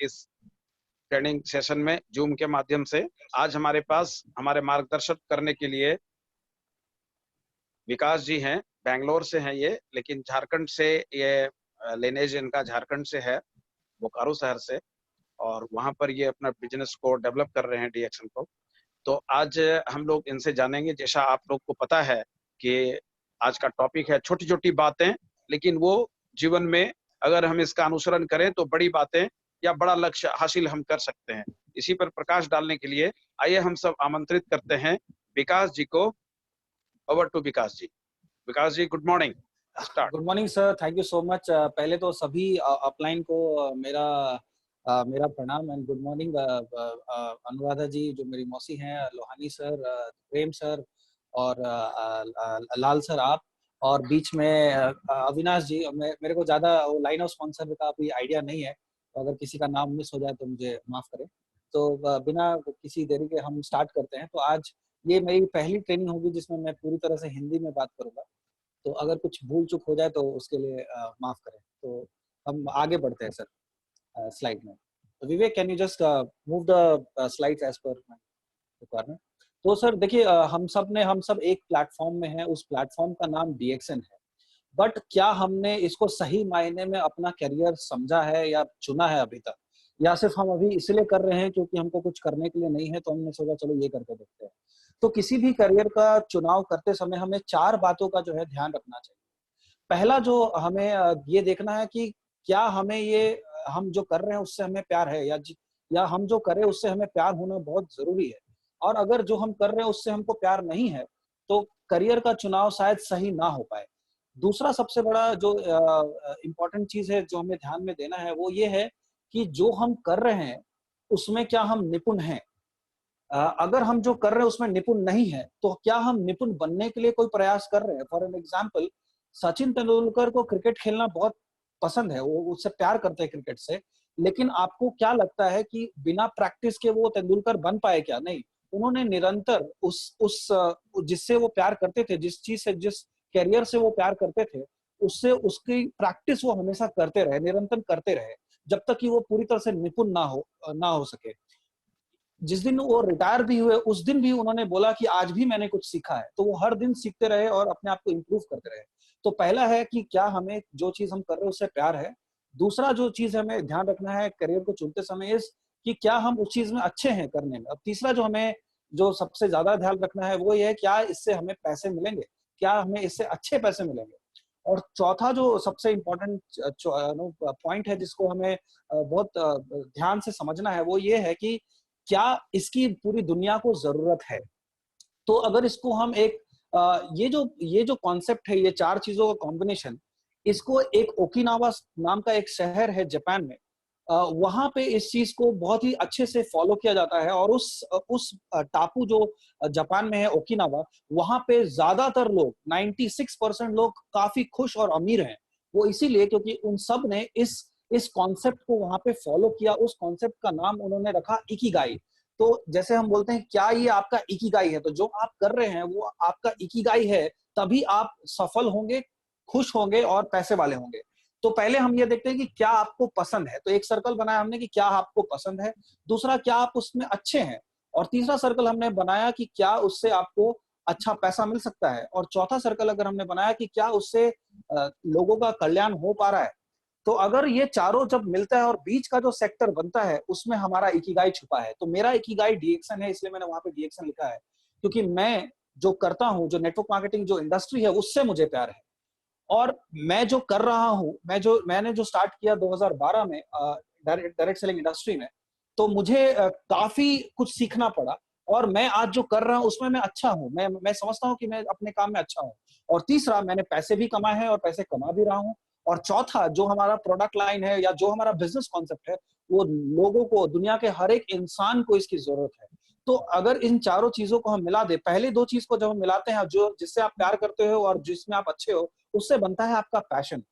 इस training session में zoom के माध्यम से। आज हमारे पास हमारे मार्गदर्शन करने के लिए विकास जी हैं, बैंगलोर से हैं ये, लेकिन झारखंड से ये लिनेज इनका झारखंड से है, बोकारो शहर से, और वहाँ पर ये अपना बिजनेस को डेवलप कर रहे हैं, डीएक्सन को। तो आज हम लोग इनसे जानेंगे, जैसा आप लोग को पता है कि आज का टॉपिक है छोटी छोटी बातें, लेकिन वो जीवन में अगर हम इसका अनुसरण करें तो बड़ी बातें या बड़ा लक्ष्य हासिल हम कर सकते हैं। इसी पर प्रकाश डालने के लिए आइए हम सब आमंत्रित करते हैं विकास जी को। Over to Vikas ji. Vikas ji, good morning. Start. Good morning sir, thank you so much. पहले तो सभी अपलाइन को मेरा प्रणाम and good morning. Anuradha ji जो मेरी मौसी हैं, लोहानी सर, प्रेम सर और लाल सर आप, और बीच में अविनाश जी। मेरे को ज़्यादा लाइन ऑफ स्पॉन्सर का अभी आइडिया नहीं है, तो अगर किसी का नाम मिस हो जाए तो मुझे माफ़ करें। तो बिना किसी देरी के हम स्टार्ट करते हैं। तो आज ये मेरी पहली ट्रेनिंग होगी जिसमें मैं पूरी तरह से हिंदी में बात करूँगा, तो अगर कुछ भूल चूक हो जाए तो उसके लिए माफ करें। तो हम आगे बढ़ते हैं सर स्लाइड में। तो Vivek, can you just move the slides as per my requirement. तो सर देखिए, हम सब एक प्लेटफॉर्म में हैं, उस प्लेटफॉर्म का नाम डीएक्सन है। बट क्या हमने इसको सही मायने में अपना करियर समझा है या चुना है अभी तक, या सिर्फ हम अभी इसलिए कर रहे हैं क्योंकि हमको कुछ करने के लिए नहीं है तो हमने सोचा चलो ये करके देखते हैं। तो किसी भी करियर का चुनाव करते समय हमें 4 बातों का जो है ध्यान रखना चाहिए। पहला जो हमें ये देखना है कि क्या हमें ये हम जो कर रहे हैं उससे हमें प्यार है, या हम जो करें उससे हमें प्यार होना बहुत जरूरी है। और अगर जो हम कर रहे हैं उससे हमको प्यार नहीं है तो करियर का चुनाव शायद सही ना हो पाए। दूसरा सबसे बड़ा जो इम्पोर्टेंट चीज है जो हमें ध्यान में देना है वो ये है कि जो हम कर रहे हैं उसमें क्या हम निपुण हैं। अगर हम जो कर रहे हैं उसमें निपुण नहीं है तो क्या हम निपुण बनने के लिए कोई प्रयास कर रहे हैं। For an example, Sachin Tendulkar को क्रिकेट खेलना बहुत पसंद है, वो उससे प्यार करते हैं क्रिकेट से, लेकिन आपको क्या लगता है कि बिना प्रैक्टिस के वो तेंदुलकर बन पाए क्या? नहीं, उन्होंने निरंतर उस जिससे वो प्यार करते थे, जिस चीज से, जिस कैरियर से वो प्यार करते थे, उससे उसकी प्रैक्टिस वो हमेशा करते रहे, निरंतर करते रहे, जब तक कि वो पूरी तरह से निपुण ना हो सके। जिस दिन वो रिटायर भी हुए उस दिन भी उन्होंने बोला कि आज भी मैंने कुछ सीखा है। तो वो हर दिन सीखते रहे और अपने आप को इम्प्रूव करते रहे। तो पहला है कि क्या हमें जो चीज हम कर रहे हैं उससे प्यार है। दूसरा जो चीज हमें ध्यान रखना है करियर को चुनते समय इस कि क्या हम उस चीज में अच्छे हैं करने में। और तीसरा जो सबसे ज्यादा ध्यान रखना है वो ये है, क्या इससे हमें पैसे मिलेंगे, क्या हमें इससे अच्छे पैसे मिलेंगे। और चौथा जो सबसे इम्पोर्टेंट पॉइंट है जिसको हमें बहुत ध्यान से समझना है वो ये है कि क्या इसकी पूरी दुनिया को जरूरत है। तो अगर इसको हम ये जो कॉन्सेप्ट है, ये 4 चीजों का कॉम्बिनेशन, इसको एक ओकिनावा नाम का एक शहर है जापान में, वहां पे इस चीज को बहुत ही अच्छे से फॉलो किया जाता है। और उस टापू जो जापान में है, ओकिनावा, वहां पे ज्यादातर लोग 96% लोग काफी खुश और अमीर हैं। वो इसीलिए क्योंकि उन सब ने इस कॉन्सेप्ट को वहां पे फॉलो किया। उस कॉन्सेप्ट का नाम उन्होंने रखा इकिगाई। तो जैसे हम बोलते हैं क्या ये आपका इकिगाई है, तो जो आप कर रहे हैं वो आपका इकिगाई है, तभी आप सफल होंगे, खुश होंगे और पैसे वाले होंगे। तो पहले हम ये देखते हैं कि क्या आपको पसंद है। तो एक सर्कल बनाया हमने कि क्या आपको पसंद है, दूसरा क्या आप उसमें अच्छे हैं, और तीसरा सर्कल हमने बनाया कि क्या उससे आपको अच्छा पैसा मिल सकता है, और चौथा सर्कल अगर हमने बनाया कि क्या उससे लोगों का कल्याण हो पा रहा है। तो अगर ये चारों जब मिलता है और बीच का जो सेक्टर बनता है उसमें हमारा इकिगाई छुपा है। तो मेरा इकिगाई डीएक्सन है, इसलिए मैंने वहां पे डीएक्सन लिखा है, क्योंकि मैं जो करता हूं, जो नेटवर्क मार्केटिंग जो इंडस्ट्री है उससे मुझे प्यार है। और मैं जो कर रहा हूं, मैंने जो स्टार्ट किया 2012 में डायरेक्ट सेलिंग इंडस्ट्री में, तो मुझे काफी कुछ सीखना पड़ा। और मैं आज जो कर रहा हूं उसमें मैं अच्छा हूं, मैं समझता हूं कि मैं अपने काम में अच्छा हूं। और तीसरा, मैंने पैसे भी कमाए हैं और पैसे कमा भी रहा हूं। और चौथा, जो हमारा प्रोडक्ट लाइन है या जो हमारा बिजनेस कॉन्सेप्ट है, वो लोगों को, दुनिया के हर एक इंसान को इसकी जरूरत है। तो अगर इन चारों चीजों को हम मिला दे, पहले 2 चीज को जब हम मिलाते हैं, जो जिससे आप प्यार करते हो और जिसमें आप अच्छे हो, उससे बनता है आपका पैशन।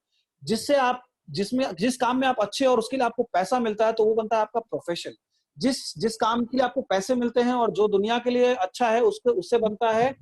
जिस काम में आप अच्छे हो और उसके लिए आपको पैसा मिलता है, तो वो बनता है आपका प्रोफेशन। जिस काम के लिए आपको पैसे मिलते हैं और जो दुनिया के लिए अच्छा है, उससे बनता है,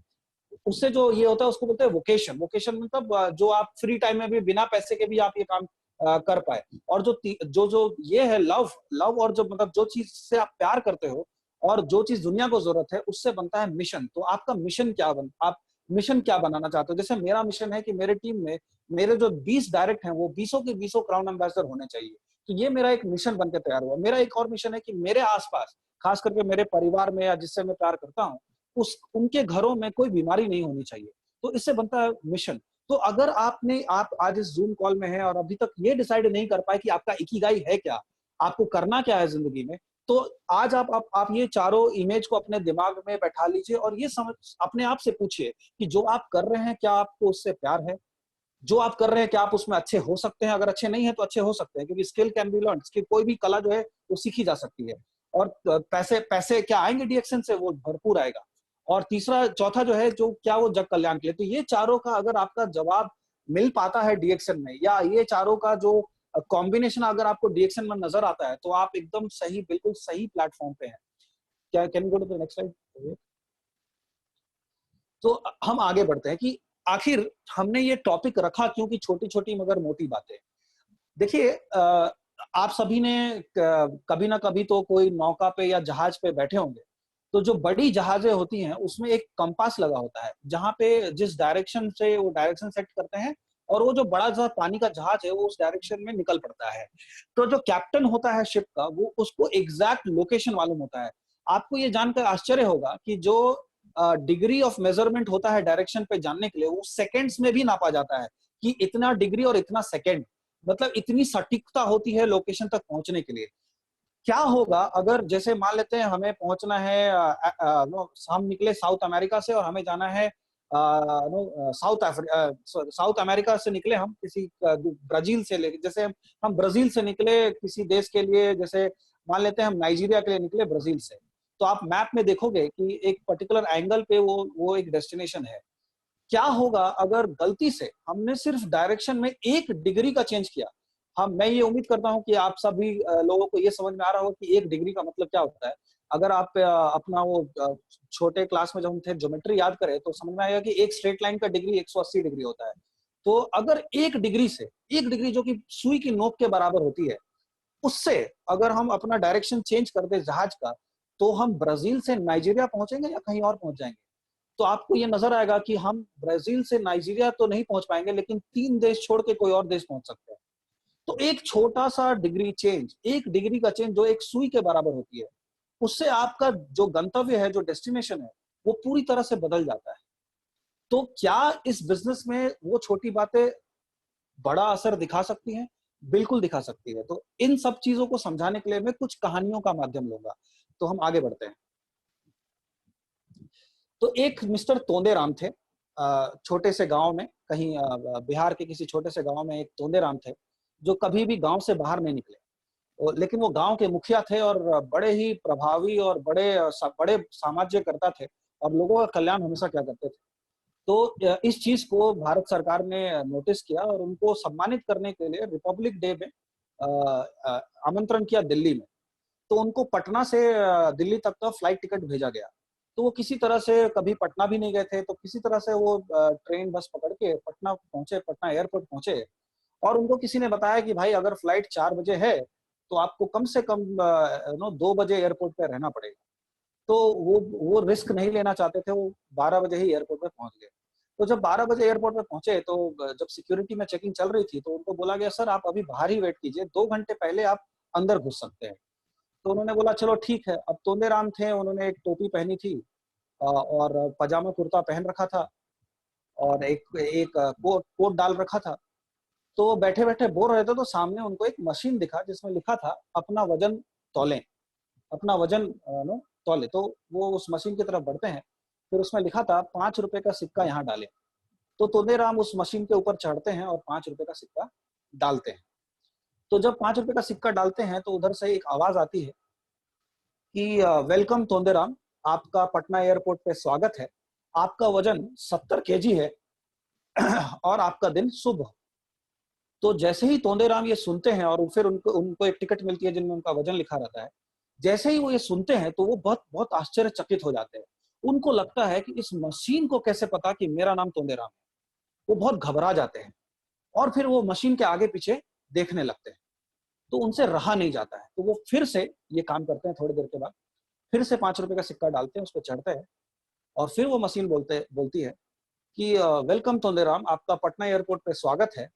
उससे जो ये होता है उसको बोलते हैं वोकेशन। वोकेशन मतलब जो आप फ्री टाइम में भी बिना पैसे के भी आप ये काम कर पाए। और जो जो ये है लव लव, और जो मतलब जो चीज से आप प्यार करते हो और जो चीज दुनिया को जरूरत है, उससे बनता है मिशन। तो आपका मिशन आप मिशन क्या बनाना चाहते हो? जैसे मेरा मिशन है कि मेरे टीम में मेरे जो 20 डायरेक्ट हैं वो 20 के 20 क्राउन एम्बेसडर होने चाहिए। तो ये मेरा एक मिशन बनकर तैयार हुआ। मेरा एक और मिशन है कि मेरे आसपास, खास करके मेरे परिवार में या जिससे मैं प्यार करता हूँ, उस उनके घरों में कोई बीमारी नहीं होनी चाहिए। तो इससे बनता है मिशन। तो अगर आप आज इस जूम कॉल में हैं और अभी तक ये डिसाइड नहीं कर पाए कि आपका इकिगाई है क्या, आपको करना क्या है जिंदगी में, तो आज आप ये चारों इमेज को अपने दिमाग में बैठा लीजिए और ये समझ अपने आप से पूछिए कि जो आप कर रहे हैं क्या आपको उससे प्यार है? जो आप कर रहे हैं क्या आप उसमें अच्छे हो सकते हैं? अगर अच्छे नहीं है तो अच्छे हो सकते हैं, क्योंकि स्किल कैन बी लर्न, कोई भी कला जो है वो सीखी जा सकती है। और पैसे पैसे क्या आएंगे डीएक्शन से? वो भरपूर आएगा। और तीसरा चौथा जो है, जो क्या वो जग कल्याण के लिए। तो ये चारों का अगर आपका जवाब मिल पाता है डीएक्शन में, या ये चारों का जो कॉम्बिनेशन अगर आपको डीएक्शन में नजर आता है, तो आप एकदम सही, बिल्कुल सही प्लेटफॉर्म पे हैं। क्या can go to the next slide? तो हम आगे बढ़ते हैं कि आखिर हमने ये टॉपिक रखा क्योंकि छोटी छोटी मगर मोटी बातें। देखिए, आप सभी ने कभी ना कभी तो कोई नौका पे या जहाज पे बैठे होंगे। तो जो बड़ी जहाजें होती हैं उसमें एक कंपास लगा होता है, जहां पे जिस डायरेक्शन से वो डायरेक्शन सेट करते हैं और वो जो बड़ा सा पानी का जहाज है वो उस डायरेक्शन में निकल पड़ता है। तो जो कैप्टन होता है शिप का, वो उसको एग्जैक्ट लोकेशन मालूम होता है। आपको ये जानकर आश्चर्य होगा कि जो डिग्री ऑफ मेजरमेंट होता है डायरेक्शन पे जानने के लिए, वो सेकेंड्स में भी नापा जाता है कि इतना डिग्री और इतना सेकेंड, मतलब इतनी सटीकता होती है लोकेशन तक पहुंचने के लिए। क्या होगा अगर जैसे मान लेते हैं हमें पहुंचना है, हम निकले साउथ अमेरिका से और हमें जाना है साउथ अमेरिका से निकले हम किसी ब्राजील से लेके, जैसे हम ब्राजील से निकले किसी देश के लिए, जैसे मान लेते हैं हम नाइजीरिया के लिए निकले ब्राजील से। तो आप मैप में देखोगे कि एक पर्टिकुलर एंगल पे वो एक डेस्टिनेशन है। क्या होगा अगर गलती से हमने सिर्फ डायरेक्शन में 1 डिग्री का चेंज किया? मैं ये उम्मीद करता हूं कि आप सभी लोगों को ये समझ में आ रहा होगा कि 1 डिग्री का मतलब क्या होता है। अगर आप अपना वो छोटे क्लास में जब हम थे ज्योमेट्री याद करें तो समझ में आएगा कि एक स्ट्रेट लाइन का डिग्री 180 डिग्री होता है। तो अगर 1 डिग्री से 1 डिग्री जो कि सुई की नोक के बराबर होती है, उससे अगर हम अपना डायरेक्शन चेंज कर दे जहाज का, तो हम ब्राजील से नाइजीरिया पहुंचेंगे या कहीं और पहुंच जाएंगे? तो आपको ये नजर आएगा कि हम ब्राजील से नाइजीरिया तो नहीं पहुंच पाएंगे, लेकिन 3 देश छोड़ के कोई और देश पहुंच सकते हैं। तो एक छोटा सा डिग्री चेंज, 1 डिग्री का चेंज जो एक सुई के बराबर होती है, उससे आपका जो गंतव्य है, जो डेस्टिनेशन है, वो पूरी तरह से बदल जाता है। तो क्या इस बिजनेस में वो छोटी बातें बड़ा असर दिखा सकती हैं? बिल्कुल दिखा सकती है। तो इन सब चीजों को समझाने के लिए मैं कुछ कहानियों का माध्यम लूंगा। तो हम आगे बढ़ते हैं। तो एक मिस्टर तोंदेराम थे, छोटे से गांव में, कहीं बिहार के किसी छोटे से गांव में एक तोंदेराम थे जो कभी भी गांव से बाहर नहीं निकले। लेकिन वो गांव के मुखिया थे और बड़े ही प्रभावी और बड़े सामाजिकर्ता थे और लोगों का कल्याण हमेशा क्या करते थे। तो इस चीज को भारत सरकार ने नोटिस किया और उनको सम्मानित करने के लिए रिपब्लिक डे में आमंत्रण किया दिल्ली में। तो उनको पटना से दिल्ली तक का फ्लाइट टिकट भेजा गया। तो वो किसी तरह से, कभी पटना भी नहीं गए थे, तो किसी तरह से वो ट्रेन बस पकड़ के पटना पहुंचे, पटना एयरपोर्ट पहुंचे। और उनको किसी ने बताया कि भाई अगर फ्लाइट 4 बजे है तो आपको कम से कम 2 बजे एयरपोर्ट पे रहना पड़ेगा। तो वो रिस्क नहीं लेना चाहते थे, वो 12 बजे ही एयरपोर्ट पे पहुंच गए। तो जब 12 बजे एयरपोर्ट पे पहुंचे तो जब सिक्योरिटी में चेकिंग चल रही थी तो उनको बोला गया, सर आप अभी बाहर ही वेट कीजिए, 2 घंटे पहले आप अंदर घुस सकते हैं। तो उन्होंने बोला चलो ठीक है। अब तोंदेराम थे, उन्होंने एक टोपी पहनी थी और पजामा कुर्ता पहन रखा था और एक एक कोट डाल रखा था। तो बैठे बैठे बोर रहे थे तो सामने उनको एक मशीन दिखा जिसमें लिखा था अपना वजन तौलें, अपना वजन नो तौले। तो वो उस मशीन की तरफ बढ़ते हैं, फिर उसमें लिखा था 5 रुपए का सिक्का यहाँ डालें। तो तोंदेराम उस मशीन के ऊपर चढ़ते हैं और 5 रुपए का सिक्का डालते हैं। तो जब 5 रुपए का सिक्का डालते हैं तो उधर से एक आवाज आती है कि वेलकम तोंदेराम, आपका पटना एयरपोर्ट पे स्वागत है, आपका वजन 70 kg है और आपका दिन शुभ हो। तो जैसे ही तोंदेराम ये सुनते हैं और फिर उनको उनको एक टिकट मिलती है जिनमें उनका वजन लिखा रहता है, जैसे ही वो ये सुनते हैं तो वो बहुत बहुत आश्चर्यचकित हो जाते हैं। उनको लगता है कि इस मशीन को कैसे पता कि मेरा नाम तोंदेराम है। वो बहुत घबरा जाते हैं और फिर वो मशीन के आगे पीछे देखने लगते हैं, तो उनसे रहा नहीं जाता है। तो वो फिर से ये काम करते हैं, थोड़ी देर के बाद फिर से 5 रुपए का सिक्का डालते हैं, उस पर चढ़ते हैं और फिर वो मशीन बोलती है कि वेलकम तोंदेराम, आपका पटना एयरपोर्ट पे स्वागत है,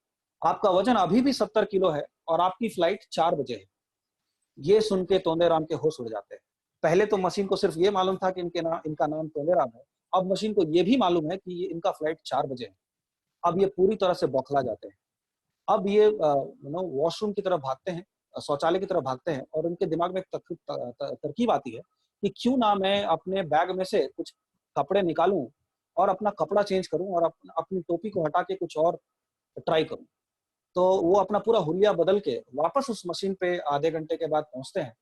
आपका वजन अभी भी 70 किलो है और आपकी फ्लाइट 4 बजे है। ये सुन के तोंदेराम के होश उड़ जाते हैं। पहले तो मशीन को सिर्फ ये मालूम था कि इनका नाम तोंदेराम है, अब मशीन को ये भी मालूम है कि ये इनका फ्लाइट 4 बजे है। अब ये पूरी तरह से बौखला जाते हैं। अब ये वॉशरूम की तरफ भागते हैं, शौचालय की तरफ भागते हैं और उनके दिमाग में एक तरकीब आती है कि क्यों ना मैं अपने बैग में से कुछ कपड़े निकालूं और अपना कपड़ा चेंज करूं और अपनी टोपी को हटा के कुछ और ट्राई करूं। तो वो अपना पूरा हुलिया बदल के वापस उस मशीन पे आधे घंटे के बाद पहुंचते हैं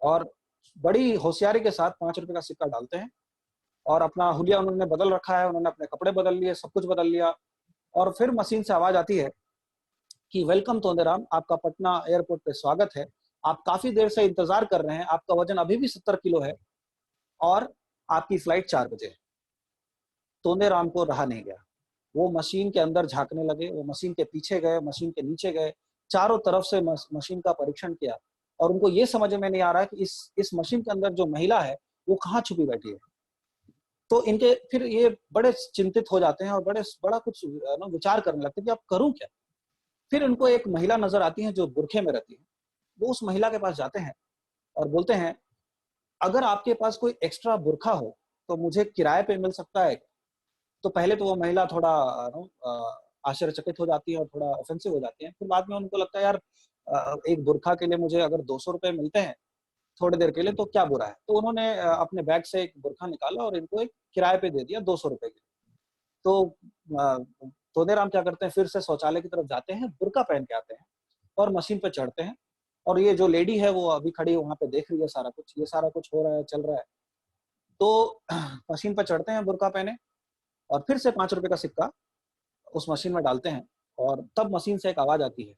और बड़ी होशियारी के साथ 5 रुपए का सिक्का डालते हैं और अपना हुलिया उन्होंने बदल रखा है, उन्होंने अपने कपड़े बदल लिए, सब कुछ बदल लिया और फिर मशीन से आवाज आती है कि वेलकम तोंदेराम, आपका पटना एयरपोर्ट पे स्वागत है, आप काफी देर से इंतजार कर रहे हैं, आपका वजन अभी भी 70 किलो है और आपकी फ्लाइट 4 बजे है। तोंदेराम को रहा नहीं गया, वो मशीन के अंदर झांकने लगे, वो मशीन के पीछे गए, मशीन के नीचे गए, चारों तरफ से मशीन का परीक्षण किया और उनको ये समझ में नहीं आ रहा है कि इस मशीन के अंदर जो महिला है वो कहाँ छुपी बैठी है। तो इनके फिर ये बड़े चिंतित हो जाते हैं और बड़ा कुछ विचार करने लगते हैं कि अब करूं क्या। फिर उनको एक महिला नजर आती है जो बुरखे में रहती है। वो उस महिला के पास जाते हैं और बोलते हैं, अगर आपके पास कोई एक्स्ट्रा बुरखा हो तो मुझे किराए पे मिल सकता है। तो पहले तो वो महिला थोड़ा आश्चर्यचकित हो जाती है और थोड़ा ऑफेंसिव हो जाती है। फिर बाद में उनको लगता है, यार एक बुरखा के लिए मुझे अगर 200 रुपए मिलते हैं थोड़ी देर के लिए तो क्या बुरा है। तो उन्होंने अपने बैग से एक बुरखा निकाला और इनको एक किराए पे दे दिया 200 रुपए के। तो तोदेराम क्या करते हैं, फिर से शौचालय की तरफ जाते हैं, बुरका पहन के आते हैं और मशीन पे चढ़ते हैं और ये जो लेडी है वो अभी खड़ी वहां पे देख रही है सारा कुछ, ये सारा कुछ हो रहा है, चल रहा है। तो मशीन पे चढ़ते हैं बुरका पहने और फिर से 5 रुपए का सिक्का उस मशीन में डालते हैं और तब मशीन से एक आवाज आती है,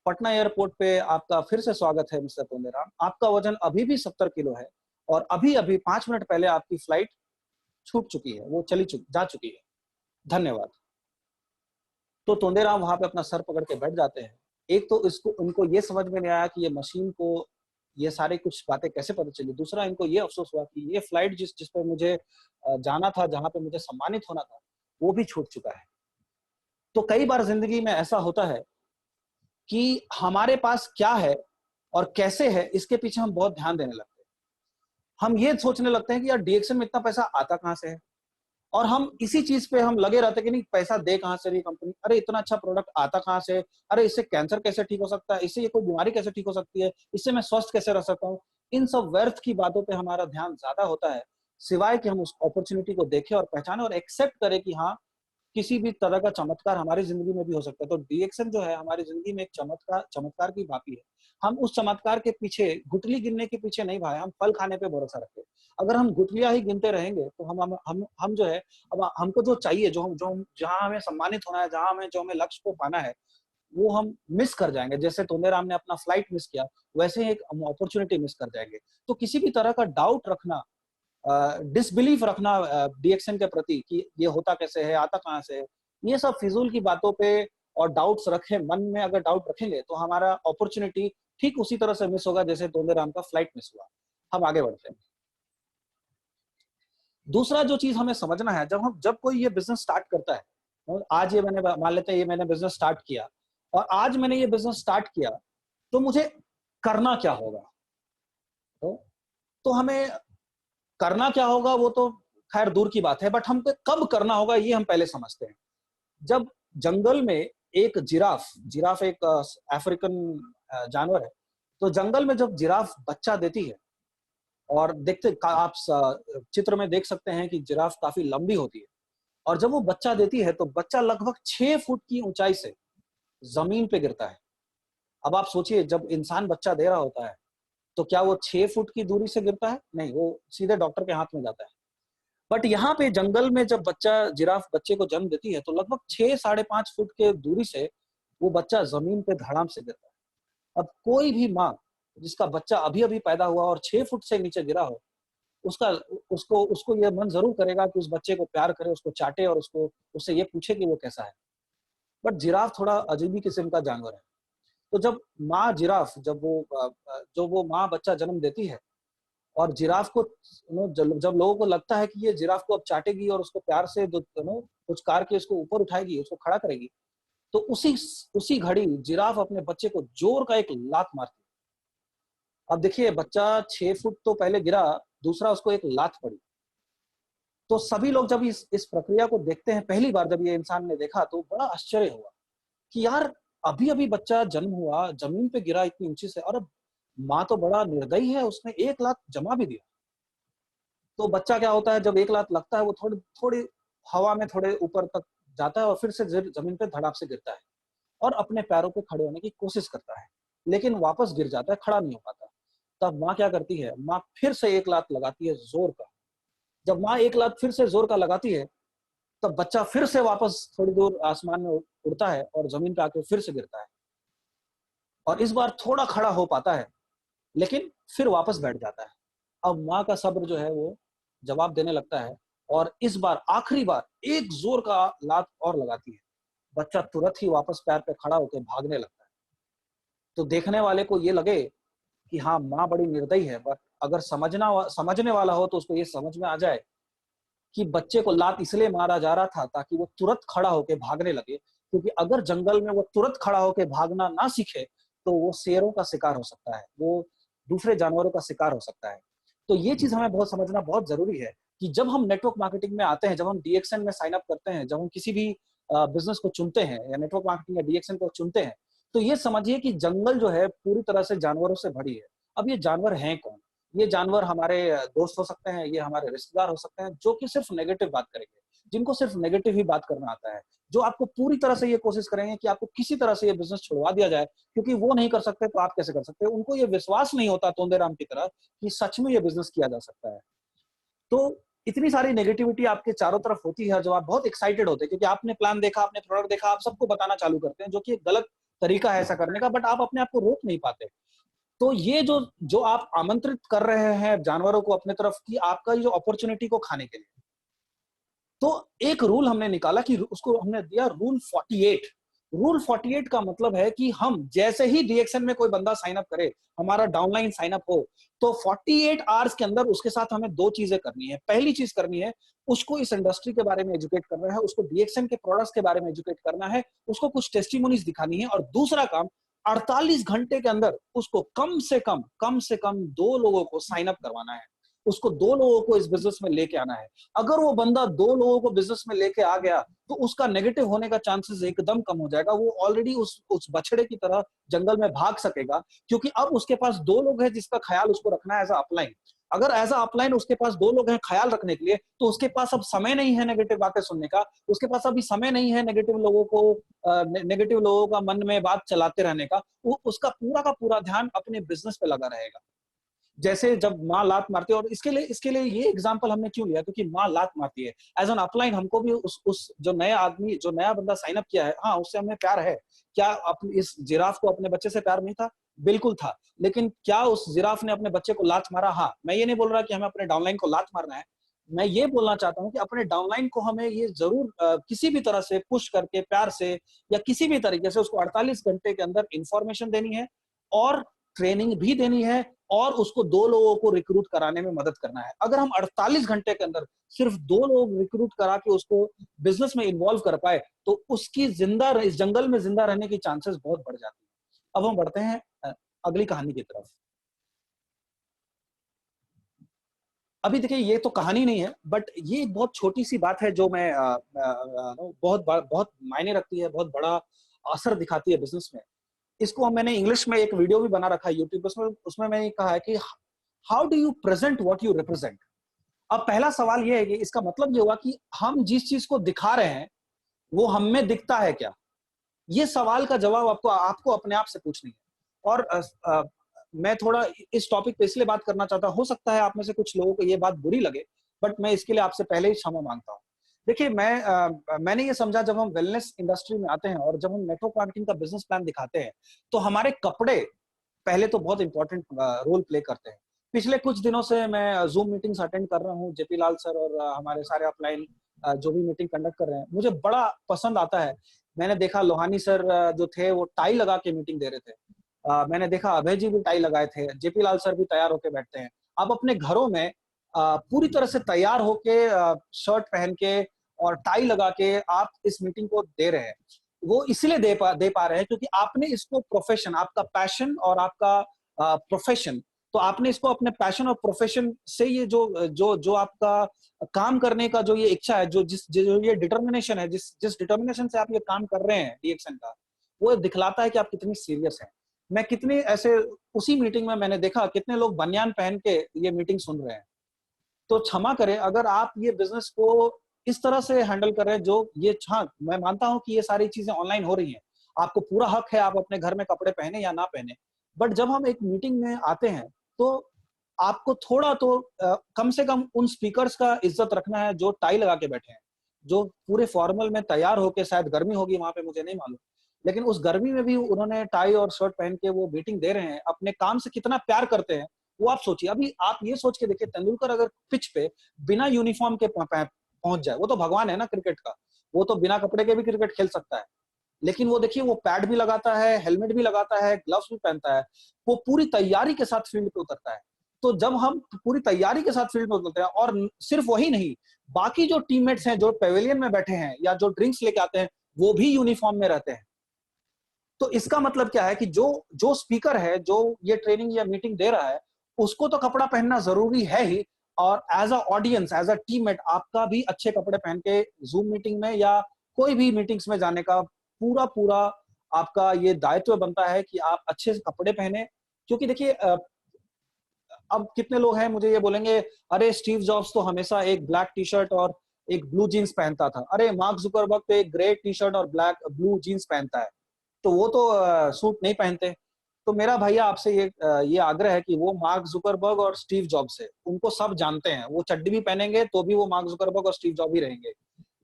पटना एयरपोर्ट पे आपका फिर से स्वागत है मिस्टर तोंदेराम, आपका वजन अभी भी 70 किलो है और अभी अभी 5 मिनट पहले आपकी फ्लाइट छूट चुकी है, वो जा चुकी है, धन्यवाद। तो तोंदेराम वहां पे अपना सर पकड़ के बैठ जाते हैं। एक तो इसको उनको ये समझ में नहीं आया कि ये मशीन को ये सारी कुछ बातें कैसे पता चली। दूसरा, इनको ये अफसोस हुआ कि ये फ्लाइट जिस पर मुझे जाना था, जहां पे मुझे सम्मानित होना था, वो भी छूट चुका है। तो कई बार जिंदगी में ऐसा होता है कि हमारे पास क्या है और कैसे है इसके पीछे हम बहुत ध्यान देने लगते हैं। हम ये सोचने लगते हैं कि यार डीएक्शन में इतना पैसा आता कहां से है, और हम इसी चीज पे हम लगे रहते हैं कि नहीं पैसा दे कहां से रही कंपनी, अरे इतना अच्छा प्रोडक्ट आता कहां से, अरे इससे कैंसर कैसे ठीक हो सकता है, इससे ये कोई बीमारी कैसे ठीक हो सकती है, इससे मैं स्वस्थ कैसे रह सकता हूँ। इन सब व्यर्थ की बातों पे हमारा ध्यान ज्यादा होता है, सिवाय कि हम उस अपॉर्चुनिटी को देखें और पहचाने और एक्सेप्ट करें कि हाँ, किसी भी तरह का चमत्कार हमारी जिंदगी में भी हो सकता है। तो डीएक्शन जो है हमारी जिंदगी में एक चमत्कार की भांति है। हम उस चमत्कार के पीछे, गुठली गिनने के पीछे नहीं भाई, हम फल खाने पे भरोसा रखते हैं। अगर हम गुठलियां ही गिनते रहेंगे तो हम जो है, अब हमको जो चाहिए, जहां हमें सम्मानित होना है, जो हमें लक्ष्य को पाना है, वो हम मिस कर जाएंगे। जैसे तोंदेराम ने अपना फ्लाइट मिस किया, वैसे ही एक अपॉर्चुनिटी मिस कर जाएंगे। तो किसी भी तरह का डाउट रखना, डिसबिलीफ रखना डीएक्शन के प्रति कि ये होता कैसे है, आता कहां से है, ये सब फिजूल की बातों पे और डाउट्स रखे मन में, अगर डाउट रखेंगे तो हमारा अपॉर्चुनिटी ठीक उसी तरह से मिस होगा जैसे तोंदेराम का फ्लाइट मिस हुआ। हम आगे बढ़ते हैं। दूसरा जो चीज हमें समझना है, जब कोई ये बिजनेस स्टार्ट करता है, और आज ये मैंने मान लेते हैं ये मैंने बिजनेस स्टार्ट किया और आज मैंने ये बिजनेस स्टार्ट किया, तो मुझे करना क्या होगा। तो हमें करना क्या होगा वो तो खैर दूर की बात है, बट हमको कब करना होगा ये हम पहले समझते हैं। जब जंगल में एक जिराफ एक अफ्रीकन जानवर है, तो जंगल में जब जिराफ बच्चा देती है, और आप चित्र में देख सकते हैं कि जिराफ काफी लंबी होती है, और जब वो बच्चा देती है तो बच्चा लगभग 6 फुट की ऊंचाई से जमीन पे गिरता है। अब आप सोचिए, जब इंसान बच्चा दे रहा होता है तो क्या वो 6 फुट की दूरी से गिरता है? नहीं, वो सीधे डॉक्टर के हाथ में जाता है। बट यहाँ पे जंगल में जब जिराफ बच्चे को जन्म देती है तो लगभग 6-5.5 फुट के दूरी से वो बच्चा जमीन पे धड़ाम से गिरता है। अब कोई भी माँ जिसका बच्चा अभी अभी पैदा हुआ और 6 फुट से नीचे गिरा हो, उसका उसको उसको ये मन जरूर करेगा कि उस बच्चे को प्यार करे, उसको चाटे और उससे ये पूछे कि वो कैसा है। बट जिराफ थोड़ा अजीबी किस्म का जानवर है। तो जब माँ जिराफ, जो वो माँ बच्चा जन्म देती है और जिराफ को जब लोगों को लगता है कि ये जिराफ को अब चाटेगी और उसको प्यार से पुचकार के उसको ऊपर उठाएगी, उसको खड़ा करेगी, तो उसी घड़ी जिराफ अपने बच्चे को जोर का एक लात मारती है। अब देखिए, बच्चा 6 फुट तो पहले गिरा, दूसरा उसको एक लात पड़ी। तो सभी लोग जब इस प्रक्रिया को देखते हैं, पहली बार जब ये इंसान ने देखा तो बड़ा आश्चर्य हुआ कि यार, अभी अभी बच्चा जन्म हुआ, जमीन पे गिरा इतनी ऊंची से, और अब माँ तो बड़ा निर्दयी है, उसने एक लात जमा भी दिया। तो बच्चा क्या होता है, जब एक लात लगता है वो थोड़ी थोड़ी हवा में थोड़े ऊपर तक जाता है और फिर से जमीन पे धड़ाप से गिरता है और अपने पैरों पे खड़े होने की कोशिश करता है, लेकिन वापस गिर जाता है, खड़ा नहीं हो पाता। तब माँ क्या करती है, माँ फिर से एक लात लगाती है जोर का। जब माँ एक लात फिर से जोर का लगाती है, तब बच्चा फिर से वापस थोड़ी दूर आसमान में उड़ता है और जमीन पे आके फिर से गिरता है, और इस बार थोड़ा खड़ा हो पाता है, लेकिन फिर वापस बैठ जाता है। अब माँ का सब्र जो है वो जवाब देने लगता है, और इस बार आखिरी बार एक जोर का लात और लगाती है। बच्चा तुरंत ही वापस पैर पे खड़ा होकर भागने लगता है। तो देखने वाले को ये लगे कि हाँ, माँ बड़ी निर्दयी है, बट अगर समझने वाला हो तो उसको ये समझ में आ जाए कि बच्चे को लात इसलिए मारा जा रहा था ताकि वो तुरंत खड़ा होकर भागने लगे, क्योंकि अगर जंगल में वो तुरंत खड़ा होकर भागना ना सीखे तो वो शेरों का शिकार हो सकता है, वो दूसरे जानवरों का शिकार हो सकता है। तो ये चीज हमें बहुत समझना बहुत जरूरी है कि जब हम नेटवर्क मार्केटिंग में आते हैं, जब हम डीएक्सएन में साइन अप करते हैं, जब हम किसी भी बिजनेस को चुनते हैं या नेटवर्क मार्केटिंग या डीएक्सएन को चुनते हैं, तो ये समझिए कि जंगल जो है पूरी तरह से जानवरों से भरी है। अब ये जानवर हैं कौन? ये जानवर हमारे दोस्त हो सकते हैं, ये हमारे रिश्तेदार हो सकते हैं, जो कि सिर्फ नेगेटिव बात करेंगे, जिनको सिर्फ नेगेटिव ही बात करना आता है, जो आपको पूरी तरह से ये कोशिश करेंगे कि आपको किसी तरह से ये बिजनेस छुड़वा दिया जाए, क्योंकि वो नहीं कर सकते तो आप कैसे कर सकते हैं। उनको ये विश्वास नहीं होता तोंदेराम की तरह कि सच में ये बिजनेस किया जा सकता है। तो इतनी सारी नेगेटिविटी आपके चारों तरफ होती है, जब आप बहुत एक्साइटेड होते हैं क्योंकि आपने प्लान देखा, आपने प्रोडक्ट देखा, आप सबको बताना चालू करते हैं, जो कि एक गलत तरीका है ऐसा करने का, बट आप अपने आप को रोक नहीं पाते। तो ये जो जो आप आमंत्रित कर रहे हैं जानवरों को अपने तरफ की, आपका ये जो अपॉर्चुनिटी को खाने के लिए, तो एक रूल हमने निकाला कि उसको हमने दिया रूल 48। रूल 48 का मतलब है कि हम जैसे ही डीएक्सएन में कोई बंदा साइन अप करे, हमारा डाउनलाइन साइन अप हो, तो 48 आवर्स के अंदर उसके साथ हमें 2 चीजें करनी है। पहली चीज करनी है, उसको इस इंडस्ट्री के बारे में एजुकेट करना है, उसको डीएक्सएन के प्रोडक्ट्स के बारे में एजुकेट करना है, उसको कुछ टेस्टिमोनीज दिखानी है, और दूसरा काम, 48 घंटे के अंदर उसको कम से कम 2 लोगों को साइन अप करवाना है। उसको 2 लोगों को इस बिजनेस में लेके आना है। अगर वो बंदा 2 लोगों को बिजनेस में लेके आ गया, तो उसका नेगेटिव होने का चांसेस एकदम कम हो जाएगा। वो ऑलरेडी उस बछड़े की तरह जंगल में भाग सकेगा, क्योंकि अब उसके पास 2 लोग हैं जिसका ख्याल उसको रखना है एज अ अपलाइन। अगर एज अ अपलाइन उसके पास 2 लोग हैं ख्याल रखने के लिए, तो उसके पास अब समय नहीं है नेगेटिव बातें सुनने का, उसके पास अभी समय नहीं है नेगेटिव लोगों का मन में बात चलाते रहने का। उसका पूरा का पूरा ध्यान अपने बिजनेस पे लगा रहेगा। जैसे जब माँ लात मारती है, और इसके लिए ये एग्जांपल हमने क्यों लिया, क्योंकि माँ लात मारती है। एज एन अपलाइन हमको भी उस जो नया बंदा साइन अप किया है, हाँ, उससे हमें प्यार है। क्या इस जिराफ को अपने बच्चे से प्यार नहीं था? बिल्कुल था। लेकिन क्या उस जिराफ ने अपने बच्चे को लात मारा? हाँ। मैं ये नहीं बोल रहा कि हमें अपने डाउनलाइन को लात मारना है। मैं ये बोलना चाहता हूँ कि अपने डाउनलाइन को हमें ये जरूर किसी भी तरह से पुश करके, प्यार से या किसी भी तरीके से उसको 48 घंटे के अंदर इंफॉर्मेशन देनी है, और ट्रेनिंग भी देनी है, और उसको 2 लोगों को रिक्रूट कराने में मदद करना है। अगर हम 48 घंटे के अंदर सिर्फ 2 लोग रिक्रूट करा के उसको बिजनेस में इन्वॉल्व कर पाए, तो उसकी इस जंगल में जिंदा रहने की चांसेस बहुत बढ़ जाती है। अब हम बढ़ते हैं अगली कहानी की तरफ। अभी देखिए, ये तो कहानी नहीं है, बट ये एक बहुत छोटी सी बात है जो मैं बहुत मायने रखती है, बहुत बड़ा असर दिखाती है बिजनेस में। इसको मैंने इंग्लिश में एक वीडियो भी बना रखा है यूट्यूब पर, उसमें मैंने कहा है कि how do you present what you represent. अब पहला सवाल ये है कि इसका मतलब ये हुआ कि हम जिस चीज को दिखा रहे हैं वो हम में दिखता है क्या? ये सवाल का जवाब आपको आपको अपने आप से पूछनी है। और मैं थोड़ा इस टॉपिक पे इसलिए बात करना चाहता हूं, हो सकता है आप में से कुछ लोगों को ये बात बुरी लगे, बट मैं इसके लिए आपसे पहले ही क्षमा मांगता हूं। देखिए, मैंने ये समझा, जब हम वेलनेस इंडस्ट्री में आते हैं और जब हम नेटवर्क मार्केटिंग का बिजनेस प्लान दिखाते हैं, तो हमारे कपड़े पहले तो बहुत इंपॉर्टेंट रोल प्ले करते हैं। पिछले कुछ दिनों से मैं जूम मीटिंग्स अटेंड कर रहा हूँ, जेपी लाल सर और हमारे सारे अपलाइन जो भी मीटिंग कंडक्ट कर रहे हैं, मुझे बड़ा पसंद आता है मैंने देखा लोहानी सर जो थे वो टाई लगा के मीटिंग दे रहे थे। मैंने देखा अभय जी भी टाई लगाए थे, जेपी लाल सर भी तैयार होके बैठते हैं। आप अपने घरों में पूरी तरह से तैयार होके शर्ट पहन के और टाई लगा के आप इस मीटिंग को दे रहे हैं। वो इसलिए दे पा रहे हैं क्योंकि आपने इसको प्रोफेशन, आपका पैशन और आपका प्रोफेशन, तो आपने इसको अपने पैशन और प्रोफेशन से ये जो आपका काम करने का जो ये इच्छा है, जो ये डिटर्मिनेशन है, जिस डिटर्मिनेशन से आप ये काम कर रहे हैं डीएक्सएन का, वो दिखलाता है कि आप कितनी सीरियस हैं। मैं कितने ऐसे उसी मीटिंग में मैंने देखा कितने लोग बनियान पहन के ये मीटिंग सुन रहे हैं। तो क्षमा करें अगर आप ये बिजनेस को इस तरह से हैंडल कर रहे हैं, जो ये, हाँ मैं मानता हूं कि ये सारी चीजें ऑनलाइन हो रही हैं, आपको पूरा हक है आप अपने घर में कपड़े पहने या ना पहने, बट जब हम एक मीटिंग में आते हैं तो आपको थोड़ा तो कम से कम उन स्पीकर्स का इज्जत रखना है जो टाई लगा के बैठे हैं, जो पूरे फॉर्मल में तैयार होके, शायद गर्मी होगी वहां पे मुझे नहीं मालूम, लेकिन उस गर्मी में भी उन्होंने टाई और शर्ट पहन के वो मीटिंग दे रहे हैं, अपने काम से कितना प्यार करते हैं वो आप सोचिए। अभी आप ये सोच के देखिए, तेंदुलकर अगर पिच पे बिना यूनिफॉर्म के पहुंच जाए, वो तो भगवान है ना क्रिकेट का, वो तो बिना कपड़े के भी क्रिकेट खेल सकता है, लेकिन वो देखिए वो पैड भी लगाता है, हेलमेट भी लगाता है, ग्लव्स भी पहनता है, वो पूरी तैयारी के साथ फील्ड पे उतरता है। तो जब हम पूरी तैयारी के साथ फील्ड में उतरते हैं, और सिर्फ वही नहीं, बाकी जो टीममेट्स हैं जो पेविलियन में बैठे हैं या जो ड्रिंक्स लेके आते हैं, वो भी यूनिफॉर्म में रहते हैं। तो इसका मतलब क्या है कि जो जो स्पीकर है, जो ये ट्रेनिंग या मीटिंग दे रहा है, उसको तो कपड़ा पहनना जरूरी है ही, और as a audience, as a teammate, आपका भी अच्छे कपड़े पहन के जूम मीटिंग में या कोई भी मीटिंग्स में जाने का पूरा पूरा आपका ये दायित्व बनता है कि आप अच्छे से कपड़े पहने। क्योंकि देखिए अब कितने लोग हैं मुझे ये बोलेंगे, अरे स्टीव जॉब्स तो हमेशा एक ब्लैक टी शर्ट और एक ब्लू जीन्स पहनता था, अरे मार्क जुकरबर्ग तो एक ग्रे टी शर्ट और ब्लैक ब्लू जीन्स पहनता है, तो वो तो सूट नहीं पहनते। तो मेरा भैया आपसे ये आग्रह है कि वो मार्क जुकरबर्ग और स्टीव जॉब्स है, उनको सब जानते हैं, वो चड्डी भी पहनेंगे तो भी वो मार्क जुकरबर्ग और स्टीव जॉब ही रहेंगे,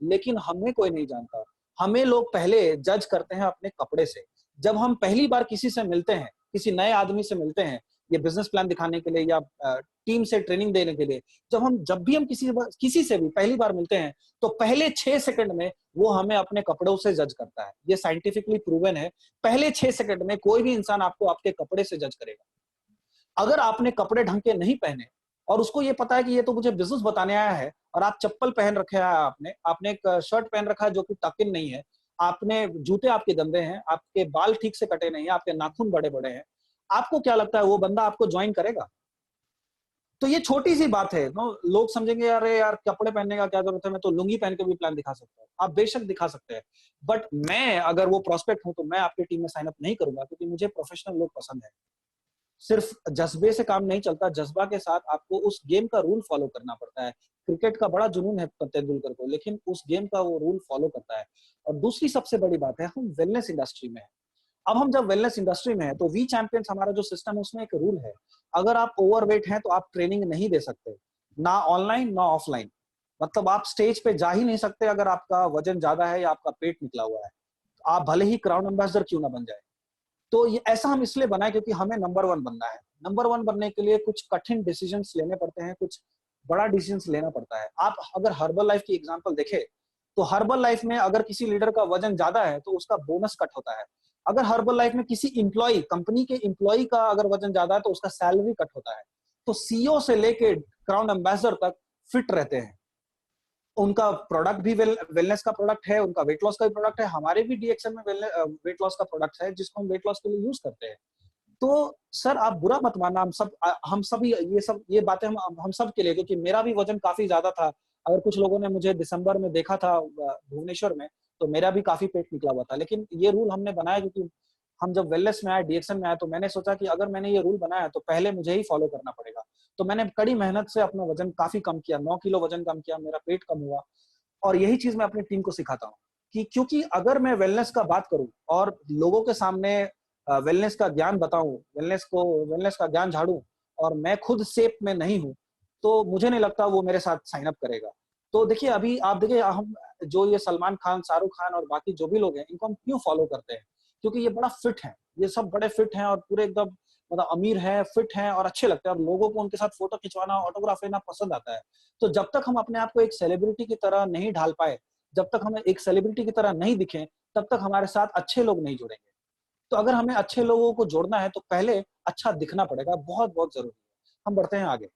लेकिन हमें कोई नहीं जानता। हमें लोग पहले जज करते हैं अपने कपड़े से। जब हम पहली बार किसी से मिलते हैं, किसी नए आदमी से मिलते हैं, ये बिजनेस प्लान दिखाने के लिए या टीम से ट्रेनिंग देने के लिए, जब भी हम किसी से भी पहली बार मिलते हैं, तो पहले 6 सेकंड में वो हमें अपने कपड़ों से जज करता है। ये साइंटिफिकली प्रूवन है, पहले 6 सेकंड में कोई भी इंसान आपको आपके कपड़े से जज करेगा। अगर आपने कपड़े ढंग के नहीं पहने और उसको ये पता है कि ये तो मुझे बिजनेस बताने आया है, और आप चप्पल पहन रखे है, आपने एक शर्ट पहन रखा है जो कि टक इन नहीं है, आपने जूते आपके गंदे हैं, आपके बाल ठीक से कटे नहीं है, आपके नाखून बड़े बड़े हैं, आपको क्या लगता है वो बंदा आपको ज्वाइन करेगा? तो ये छोटी सी बात है, नो लोग समझेंगे अरे यार कपड़े पहनने का क्या जरूरत है, मैं तो लुंगी पहन के भी प्लान दिखा सकता हूँ। आप बेशक दिखा सकते हैं, बट मैं अगर वो प्रोस्पेक्ट हूं तो मैं आपकी टीम में साइन अप नहीं करूंगा, क्योंकि मुझे प्रोफेशनल लोग पसंद है। सिर्फ जज्बे से काम नहीं चलता, जज्बा के साथ आपको उस गेम का रूल फॉलो करना पड़ता है। क्रिकेट का बड़ा जुनून है तेंदुलकर को, लेकिन उस गेम का वो रूल फॉलो करता है। और दूसरी सबसे बड़ी बात है, हम वेलनेस इंडस्ट्री में हैं। अब हम जब वेलनेस इंडस्ट्री में है तो वी चैंपियंस हमारा जो सिस्टम है उसमें एक रूल है, अगर आप ओवरवेट हैं तो आप ट्रेनिंग नहीं दे सकते, ना ऑनलाइन ना ऑफलाइन। मतलब आप स्टेज पे जा ही नहीं सकते अगर आपका वजन ज्यादा है या आपका पेट निकला हुआ है, आप भले ही क्राउन एम्बेसडर क्यों ना बन जाए। तो ये ऐसा हम इसलिए बनाए क्योंकि हमें नंबर 1 बनना है। नंबर 1 बनने के लिए कुछ कठिन डिसीजंस लेने पड़ते हैं, कुछ बड़ा डिसीजंस लेना पड़ता है। आप अगर हर्बल लाइफ की एग्जांपल देखें, तो हर्बल लाइफ में अगर किसी लीडर का वजन ज्यादा है तो उसका बोनस कट होता है। अगर हर्बल लाइफ में किसी इंप्लॉय, कंपनी के इंप्लॉय का अगर वजन ज्यादा है तो उसका सैलरी कट होता है। तो सीईओ से लेके क्राउन एम्बेसडर तक फिट रहते हैं। उनका प्रोडक्ट भी वेलनेस का प्रोडक्ट है, उनका वेट लॉस का भी प्रोडक्ट है, हमारे भी डीएक्सएल में वेट लॉस का प्रोडक्ट है जिसको हम वेट लॉस के लिए यूज करते हैं। तो सर आप बुरा मत मानना, हम सब ये बातें हम सब के लिए, क्योंकि मेरा भी वजन काफी ज्यादा था। अगर कुछ लोगों ने मुझे दिसंबर में देखा था भुवनेश्वर में, तो मेरा भी काफी पेट निकला हुआ था। लेकिन ये रूल हमने बनाया क्योंकि हम जब वेलनेस में आए, डीएक्सएल में आए, तो मैंने सोचा कि अगर मैंने ये रूल बनाया तो पहले मुझे ही फॉलो करना पड़ेगा। तो मैंने कड़ी मेहनत से अपना वजन काफी कम किया, 9 किलो वजन कम किया, मेरा पेट कम हुआ। और यही चीज मैं अपनी टीम को सिखाता हूँ कि क्योंकि अगर मैं वेलनेस का बात करूं और लोगों के सामने वेलनेस का ज्ञान बताऊं, वेलनेस का ज्ञान झाड़ूं, और मैं खुद शेप में नहीं हूं, तो मुझे नहीं लगता वो मेरे साथ साइन अप करेगा। तो देखिए अभी आप देखिए, हम जो ये सलमान खान, शाहरुख खान और बाकी जो भी लोग हैं, इनको हम क्यों फॉलो करते हैं? क्योंकि ये बड़ा फिट है, ये सब बड़े फिट हैं और पूरे एकदम मतलब अमीर हैं, फिट हैं और अच्छे लगते हैं, और लोगों को उनके साथ फोटो खिंचवाना, ऑटोग्राफ लेना पसंद आता है। तो जब तक हम अपने आप को एक सेलिब्रिटी की तरह नहीं ढाल पाए, जब तक हमें एक सेलिब्रिटी की तरह नहीं दिखें, तब तक हमारे साथ अच्छे लोग नहीं जुड़ेंगे। तो अगर हमें अच्छे लोगों को जोड़ना है तो पहले अच्छा दिखना पड़ेगा, बहुत बहुत जरूरी है। हम बढ़ते हैं आगे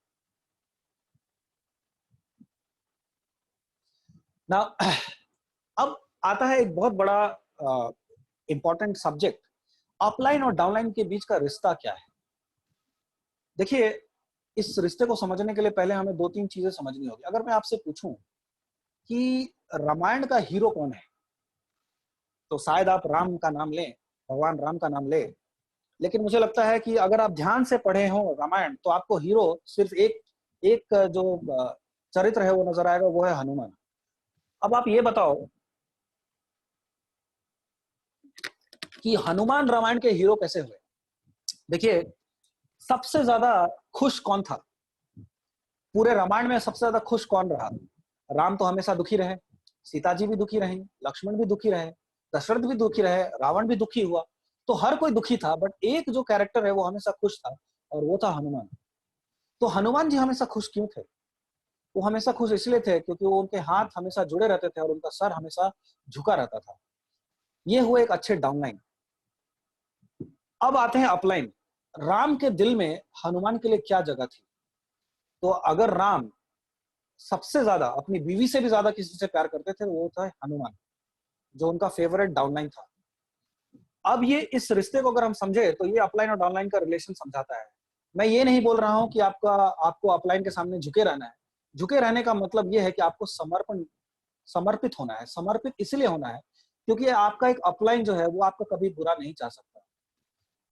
ना। अब आता है एक बहुत बड़ा इंपॉर्टेंट सब्जेक्ट, अपलाइन और डाउनलाइन के बीच का रिश्ता क्या है। देखिए, इस रिश्ते को समझने के लिए पहले हमें दो तीन चीजें समझनी होगी। अगर मैं आपसे पूछूं कि रामायण का हीरो कौन है, तो शायद आप राम का नाम लें, भगवान राम का नाम लें। लेकिन मुझे लगता है कि अगर आप ध्यान से पढ़े हो रामायण, तो आपको हीरो सिर्फ एक एक जो चरित्र है वो नजर आएगा, वो है हनुमान। अब आप ये बताओ कि हनुमान रामायण के हीरो कैसे हुए। देखिए, सबसे ज्यादा खुश कौन था पूरे रामायण में? सबसे ज्यादा खुश कौन रहा? राम तो हमेशा दुखी रहे, सीता जी भी दुखी रही, लक्ष्मण भी दुखी रहे, दशरथ भी दुखी रहे, रावण भी दुखी हुआ। तो हर कोई दुखी था, बट एक जो कैरेक्टर है वो हमेशा खुश था, और वो था हनुमान। तो हनुमान जी हमेशा खुश क्यों थे? वो हमेशा खुश इसलिए थे क्योंकि वो उनके हाथ हमेशा जुड़े रहते थे और उनका सर हमेशा झुका रहता था। ये हुए एक अच्छे डाउनलाइन। अब आते हैं अपलाइन। राम के दिल में हनुमान के लिए क्या जगह थी? तो अगर राम सबसे ज्यादा अपनी बीवी से भी ज्यादा किसी से प्यार करते थे, वो था हनुमान, जो उनका फेवरेट डाउनलाइन था। अब ये इस रिश्ते को अगर हम समझे तो ये अपलाइन और डाउनलाइन का रिलेशन समझाता है। मैं ये नहीं बोल रहा हूं कि आपको अपलाइन के सामने झुके रहना है। झुके रहने का मतलब ये है कि आपको समर्पित होना है। समर्पित इसलिए होना है क्योंकि आपका एक अपलाइन जो है वो आपका कभी बुरा नहीं चाह सकता।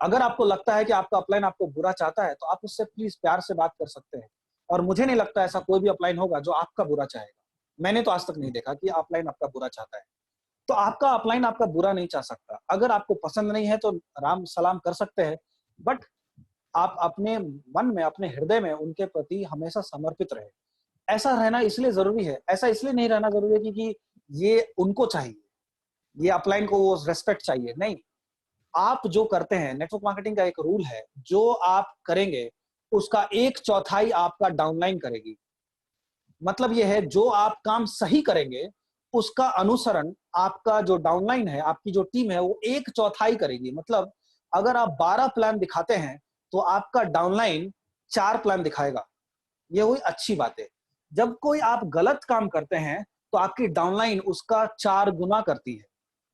अगर आपको लगता है कि आपका अपलाइन आपको बुरा चाहता है, तो आप उससे प्लीज प्यार से बात कर सकते हैं। और मुझे नहीं लगता ऐसा कोई भी अपलाइन होगा जो आपका बुरा चाहेगा। मैंने तो आज तक नहीं देखा कि अपलाइन आपका बुरा चाहता है। तो आपका अपलाइन आपका बुरा नहीं चाह सकता। अगर आपको पसंद नहीं है तो राम सलाम कर सकते हैं, बट आप अपने मन में, अपने हृदय में उनके प्रति हमेशा समर्पित रहे। ऐसा रहना इसलिए जरूरी है, ऐसा इसलिए नहीं रहना जरूरी है क्योंकि ये उनको चाहिए, ये अपलाइन को वो रेस्पेक्ट चाहिए, नहीं। आप जो करते हैं, नेटवर्क मार्केटिंग का एक रूल है, जो आप करेंगे उसका एक चौथाई आपका डाउनलाइन करेगी। मतलब यह है, जो आप काम सही करेंगे उसका अनुसरण आपका जो डाउनलाइन है, आपकी जो टीम है, वो एक चौथाई करेगी। मतलब अगर आप 12 प्लान दिखाते हैं तो आपका डाउनलाइन 4 प्लान दिखाएगा। ये हुई अच्छी बात है। जब कोई आप गलत काम करते हैं तो आपकी डाउनलाइन उसका 4 गुना करती है।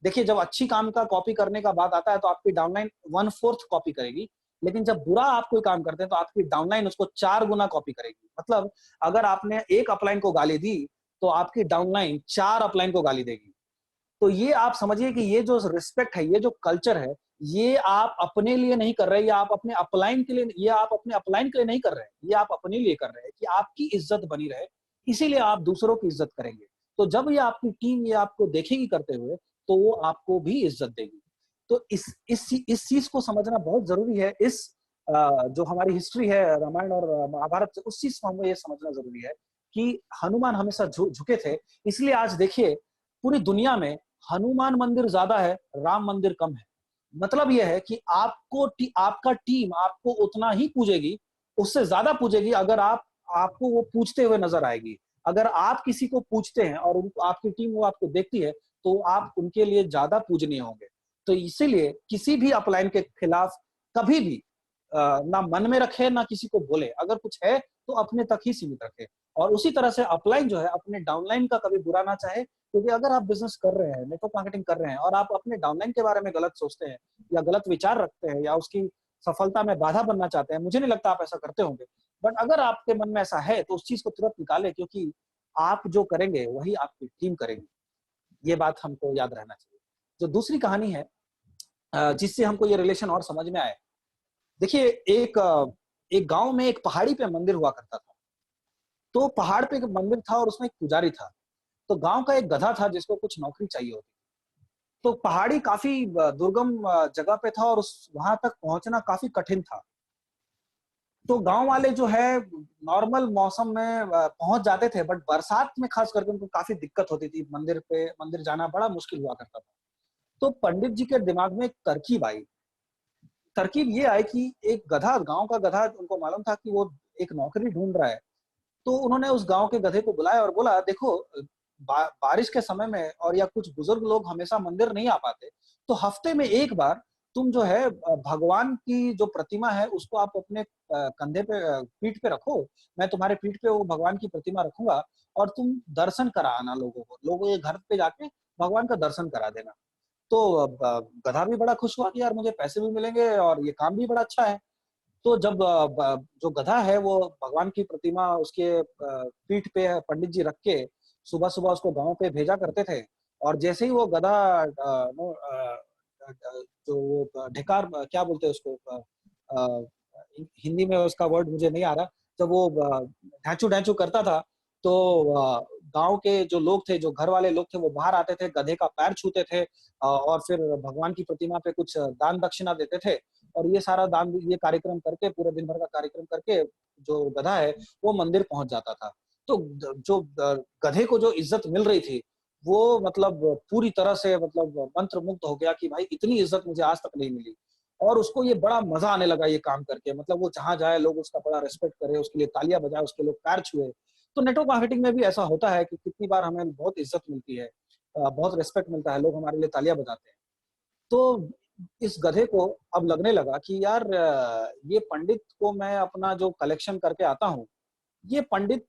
देखिए, जब अच्छी काम का कॉपी करने का बात आता है तो आपकी डाउनलाइन 1/4 कॉपी करेगी, लेकिन जब बुरा आप कोई काम करते हैं तो आपकी डाउनलाइन उसको 4 गुना कॉपी करेगी। मतलब अगर आपने एक अपलाइन को गाली दी तो आपकी डाउनलाइन 4 अपलाइन को गाली देगी। तो ये आप समझिए कि ये जो रिस्पेक्ट है, ये जो कल्चर है, ये आप अपने लिए नहीं कर रहे, ये आप अपने अपलाइन के लिए, ये आप अपने अपलाइन के लिए नहीं कर रहे हैं, ये आप अपने लिए कर रहे हैं कि आपकी इज्जत बनी रहे। इसीलिए आप दूसरों की इज्जत करेंगे। तो जब ये आपकी टीम ये आपको देखेगी करते हुए, तो वो आपको भी इज्जत देगी। तो इस चीज को समझना बहुत जरूरी है। जो हमारी हिस्ट्री है रामायण और महाभारत, उस चीज को हमें ये समझना जरूरी है कि हनुमान हमेशा झुके थे। इसलिए आज देखिए, पूरी दुनिया में हनुमान मंदिर ज्यादा है, राम मंदिर कम है। मतलब यह है कि आपका टीम आपको उतना ही पूजेगी, उससे ज्यादा पूजेगी अगर आपको वो पूजते हुए नजर आएगी। अगर आप किसी को पूछते हैं और उनको, आपकी टीम वो आपको देखती है, तो आप उनके लिए ज्यादा पूजनीय होंगे। तो इसीलिए किसी भी अपलाइन के खिलाफ कभी भी ना मन में रखे, ना किसी को बोले। अगर कुछ है तो अपने तक ही सीमित रखे। और उसी तरह से अपलाइन जो है अपने डाउनलाइन का कभी बुरा ना चाहे। क्योंकि अगर आप बिजनेस कर रहे हैं, नेटवर्क मार्केटिंग कर रहे हैं, और आप अपने डाउनलाइन के बारे में गलत सोचते हैं या गलत विचार रखते हैं या उसकी सफलता में बाधा बनना चाहते हैं, मुझे नहीं लगता आप ऐसा करते होंगे। बट अगर आपके मन में ऐसा है तो उस चीज को तुरंत निकाले, क्योंकि आप जो करेंगे वही आपकी टीम करेगी। ये बात हमको याद रहना चाहिए। जो दूसरी कहानी है जिससे हमको ये रिलेशन और समझ में आए। देखिए, एक गांव में एक पहाड़ी पे मंदिर हुआ करता था। तो पहाड़ पे एक मंदिर था और उसमें एक पुजारी था। तो गांव का एक गधा था जिसको कुछ नौकरी चाहिए होती। तो पहाड़ी काफी दुर्गम जगह पे था और उस वहां तक पहुंचना काफी कठिन था। तो गांव वाले जो है नॉर्मल मौसम में पहुंच जाते थे, बट बरसात में खास करके उनको काफी दिक्कत होती थी। मंदिर जाना बड़ा मुश्किल हुआ करता था। तो पंडित जी के दिमाग में एक तरकीब आई। तरकीब ये आई कि एक गधा, गांव का गधा, उनको मालूम था कि वो एक नौकरी ढूंढ रहा है। तो उन्होंने उस गांव के गधे को बुलाया और बोला, देखो बारिश के समय में और या कुछ बुजुर्ग लोग हमेशा मंदिर नहीं आ पाते, तो हफ्ते में एक बार तुम जो है भगवान की जो प्रतिमा है उसको आप अपने कंधे पे पीठ पे रखो। मैं तुम्हारे पीठ पे वो भगवान की प्रतिमा रखूंगा और तुम दर्शन करा आना लोगों को, लोगों के घर पे जाके भगवान का दर्शन करा देना। तो गधा भी बड़ा खुश हुआ कि यार मुझे पैसे भी मिलेंगे और ये काम भी बड़ा अच्छा है। तो जब जो गधा है वो भगवान की प्रतिमा उसके पीठ पे पंडित जी रख के सुबह सुबह उसको गांव पे भेजा करते थे। और जैसे ही वो गधा जो वो ढेकार क्या बोलते हैं उसको, हिंदी में उसका वर्ड मुझे नहीं आ रहा, जब वो ढांचू ढांचू करता था तो गांव के जो लोग थे, जो घर वाले लोग थे, वो बाहर आते थे, गधे का पैर छूते थे और फिर भगवान की प्रतिमा पे कुछ दान दक्षिणा देते थे। और ये सारा दान, ये कार्यक्रम करके, पूरे दिन भर का कार्यक्रम करके जो गधा है वो मंदिर पहुंच जाता था। तो जो गधे को जो इज्जत मिल रही थी वो मतलब पूरी तरह से मतलब मंत्र मुग्ध हो गया कि भाई इतनी इज्जत मुझे आज तक नहीं मिली। और उसको ये बड़ा मजा आने लगा ये काम करके, मतलब वो जहां जाए लोग उसका बड़ा रिस्पेक्ट करे, उसके लिए तालियां बजाए, उसके लोग पैर छुए। तो नेटवर्क मार्केटिंग में भी ऐसा होता है कि कितनी बार हमें बहुत इज्जत मिलती है, बहुत रिस्पेक्ट मिलता है, लोग हमारे लिए तालियां बजाते हैं। तो इस गधे को अब लगने लगा कि यार ये पंडित को मैं अपना जो कलेक्शन करके आता हूँ, ये पंडित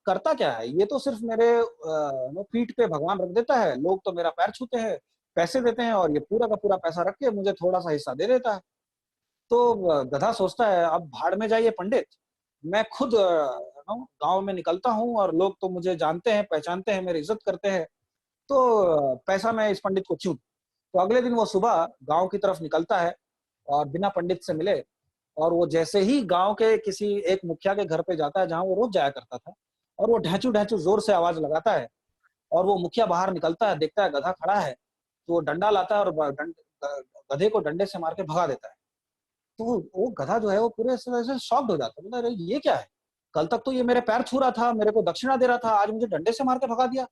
करता क्या है, ये तो सिर्फ मेरे पीठ पे भगवान रख देता है, लोग तो मेरा पैर छूते हैं, पैसे देते हैं और ये पूरा का पूरा पैसा रख के मुझे थोड़ा सा हिस्सा दे देता है। तो गधा सोचता है अब भाड़ में जाइए पंडित, मैं खुद गांव में निकलता हूँ और लोग तो मुझे जानते हैं, पहचानते हैं, मेरी इज्जत करते हैं, तो पैसा मैं इस पंडित को क्यों। तो अगले दिन वो सुबह गांव की तरफ निकलता है और बिना पंडित से मिले, और वो जैसे ही गांव के किसी एक मुखिया के घर पे जाता है जहां वो रोज जाया करता था, और वो ढैचू ढैचू जोर से आवाज लगाता है और वो मुखिया बाहर निकलता है, देखता है गधा खड़ा है, तो वो डंडा लाता है और गधे को डंडे से मार के भगा देता है। तो वो गधा जो है वो पूरे से शॉक्ड हो जाता है, मतलब अरे ये क्या है, कल तक तो ये मेरे पैर छू रहा था, मेरे को दक्षिणा दे रहा था, आज मुझे डंडे से मार के भगा दिया।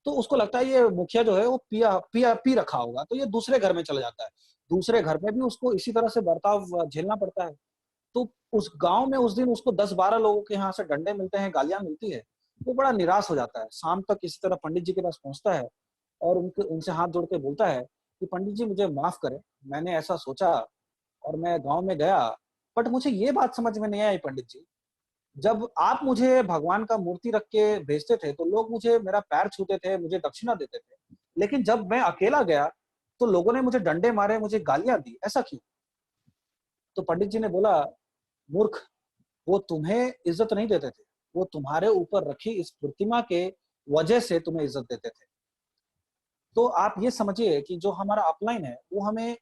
तो उसको लगता है ये मुखिया जो है वो पी रखा होगा, तो ये दूसरे घर में चला जाता है। दूसरे घर में भी उसको इसी तरह से बर्ताव झेलना पड़ता है। तो उस गांव में उस दिन उसको 10-12 लोगों के यहाँ से डंडे मिलते हैं, गालियां मिलती है। वो बड़ा निराश हो जाता है, शाम तक किसी तरह पंडित जी के पास पहुंचता है और उनसे हाथ जोड़ के बोलता है कि पंडित जी मुझे माफ करें, मैंने ऐसा सोचा और मैं गांव में गया, बट मुझे ये बात समझ में नहीं आई पंडित जी, जब आप मुझे भगवान का मूर्ति रख के भेजते थे तो लोग मुझे मेरा पैर छूते थे, मुझे दक्षिणा देते थे, लेकिन जब मैं अकेला गया तो लोगों ने मुझे डंडे मारे, मुझे गालियां दी, ऐसा क्यों। तो पंडित जी ने बोला, मूर्ख, वो तुम्हें इज्जत नहीं देते थे, वो तुम्हारे ऊपर रखी इस प्रतिमा के वजह से तुम्हें इज्जत देते थे। तो आप ये समझिए कि जो हमारा अपलाइन है वो हमें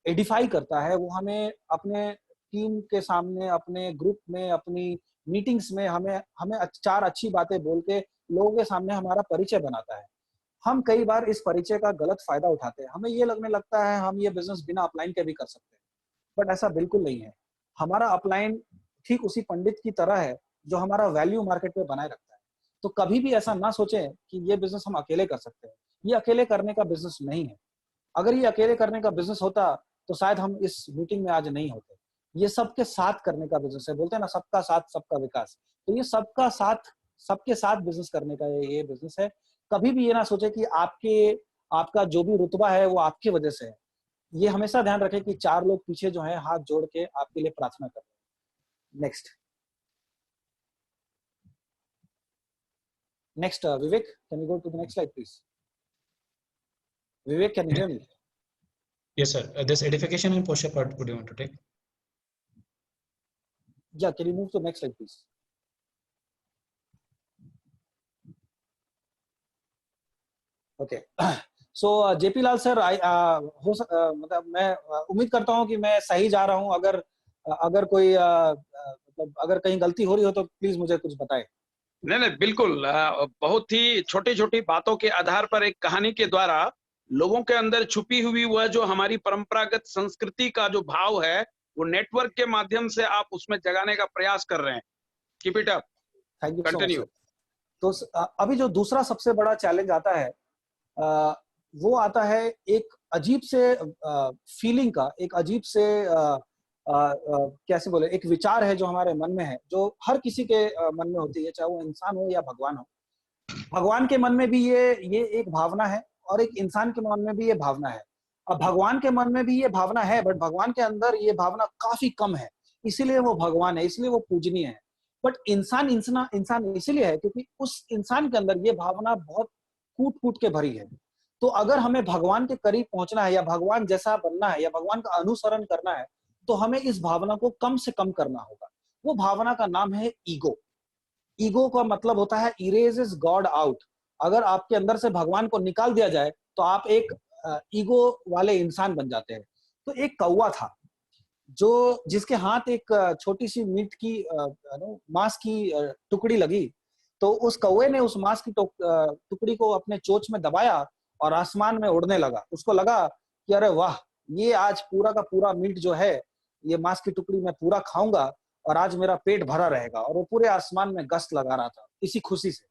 एडिफाई करता है, वो हमें अपने टीम के सामने, अपने ग्रुप में, अपनी मीटिंग्स में हमें हमें चार अच्छी बातें बोल के लोगों के सामने हमारा परिचय बनाता है। हम कई बार इस परिचय का गलत फायदा उठाते हैं, हमें ये लगने लगता है हम ये बिजनेस बिना अपलाइन के भी कर सकते हैं, बट ऐसा बिल्कुल नहीं है। हमारा अपलाइन ठीक उसी पंडित की तरह है जो हमारा वैल्यू मार्केट में बनाए रखता है। तो कभी भी ऐसा ना सोचें कि ये बिजनेस हम अकेले कर सकते हैं, ये अकेले करने का बिजनेस नहीं है। अगर ये अकेले करने का बिजनेस होता तो शायद हम इस मीटिंग में आज नहीं होते। ये सबके साथ करने का बिजनेस है, बोलते हैं ना सबका साथ सबका विकास। तो ये सबका साथ, सबके साथ बिजनेस करने का ये बिजनेस है। कभी भी ये ना सोचे कि आपका जो भी रुतबा है वो आपकी वजह से है। ये हमेशा ध्यान रखें कि चार लोग पीछे जो है हाथ जोड़ के आपके लिए प्रार्थना कर रहे हैं। Next Vivek, can you go to the next slide please. Vivek, can you hear me? Yes, sir. This edification and posture part, would you want to take? Yeah, can you move to the next slide, please? Okay. So, JP Lal sir, मतलब मैं उम्मीद करता हूँ कि मैं सही जा रहा हूँ। अगर कोई मतलब अगर कहीं गलती हो रही हो तो प्लीज मुझे कुछ बताएं। नहीं, बिल्कुल। बहुत ही छोटी छोटी बातों के आधार पर एक कहानी के द्वारा लोगों के अंदर छुपी हुई वह जो हमारी परंपरागत संस्कृति का जो भाव है वो नेटवर्क के माध्यम से आप उसमें जगाने का प्रयास कर रहे हैं। Keep it up, thank you so much continue. Sir. तो अभी जो दूसरा सबसे बड़ा चैलेंज आता है वो आता है एक अजीब से फीलिंग का, एक अजीब से कैसे बोले, एक विचार है जो हमारे मन में है, जो हर किसी के मन में होती है, चाहे वो इंसान हो या भगवान हो। भगवान के मन में भी ये एक भावना है और एक इंसान के मन में भी ये भावना है। अब भगवान के मन में भी ये भावना है, बट भगवान के अंदर ये भावना काफी कम है, इसीलिए वो भगवान है, इसलिए वो पूजनीय है। बट इंसान इसीलिए है क्योंकि उस इंसान के अंदर ये भावना बहुत कूट कूट के भरी है। तो अगर हमें भगवान के करीब पहुंचना है या भगवान जैसा बनना है या भगवान का अनुसरण करना है, तो हमें इस भावना को कम से कम करना होगा। वो भावना का नाम है ईगो। ईगो का मतलब होता है इरेजेस गॉड आउट। अगर आपके अंदर से भगवान को निकाल दिया जाए तो आप एक ईगो वाले इंसान बन जाते हैं। तो एक कौवा था जो जिसके हाथ एक छोटी सी मीट की मांस की टुकड़ी लगी। तो उस कौवे ने उस मांस की टुकड़ी को अपने चोंच में दबाया और आसमान में उड़ने लगा। उसको लगा कि अरे वाह, ये आज पूरा का पूरा मीट जो है, ये मांस की टुकड़ी मैं पूरा खाऊंगा और आज मेरा पेट भरा रहेगा। और वो पूरे आसमान में गश्त लगा रहा था इसी खुशी से।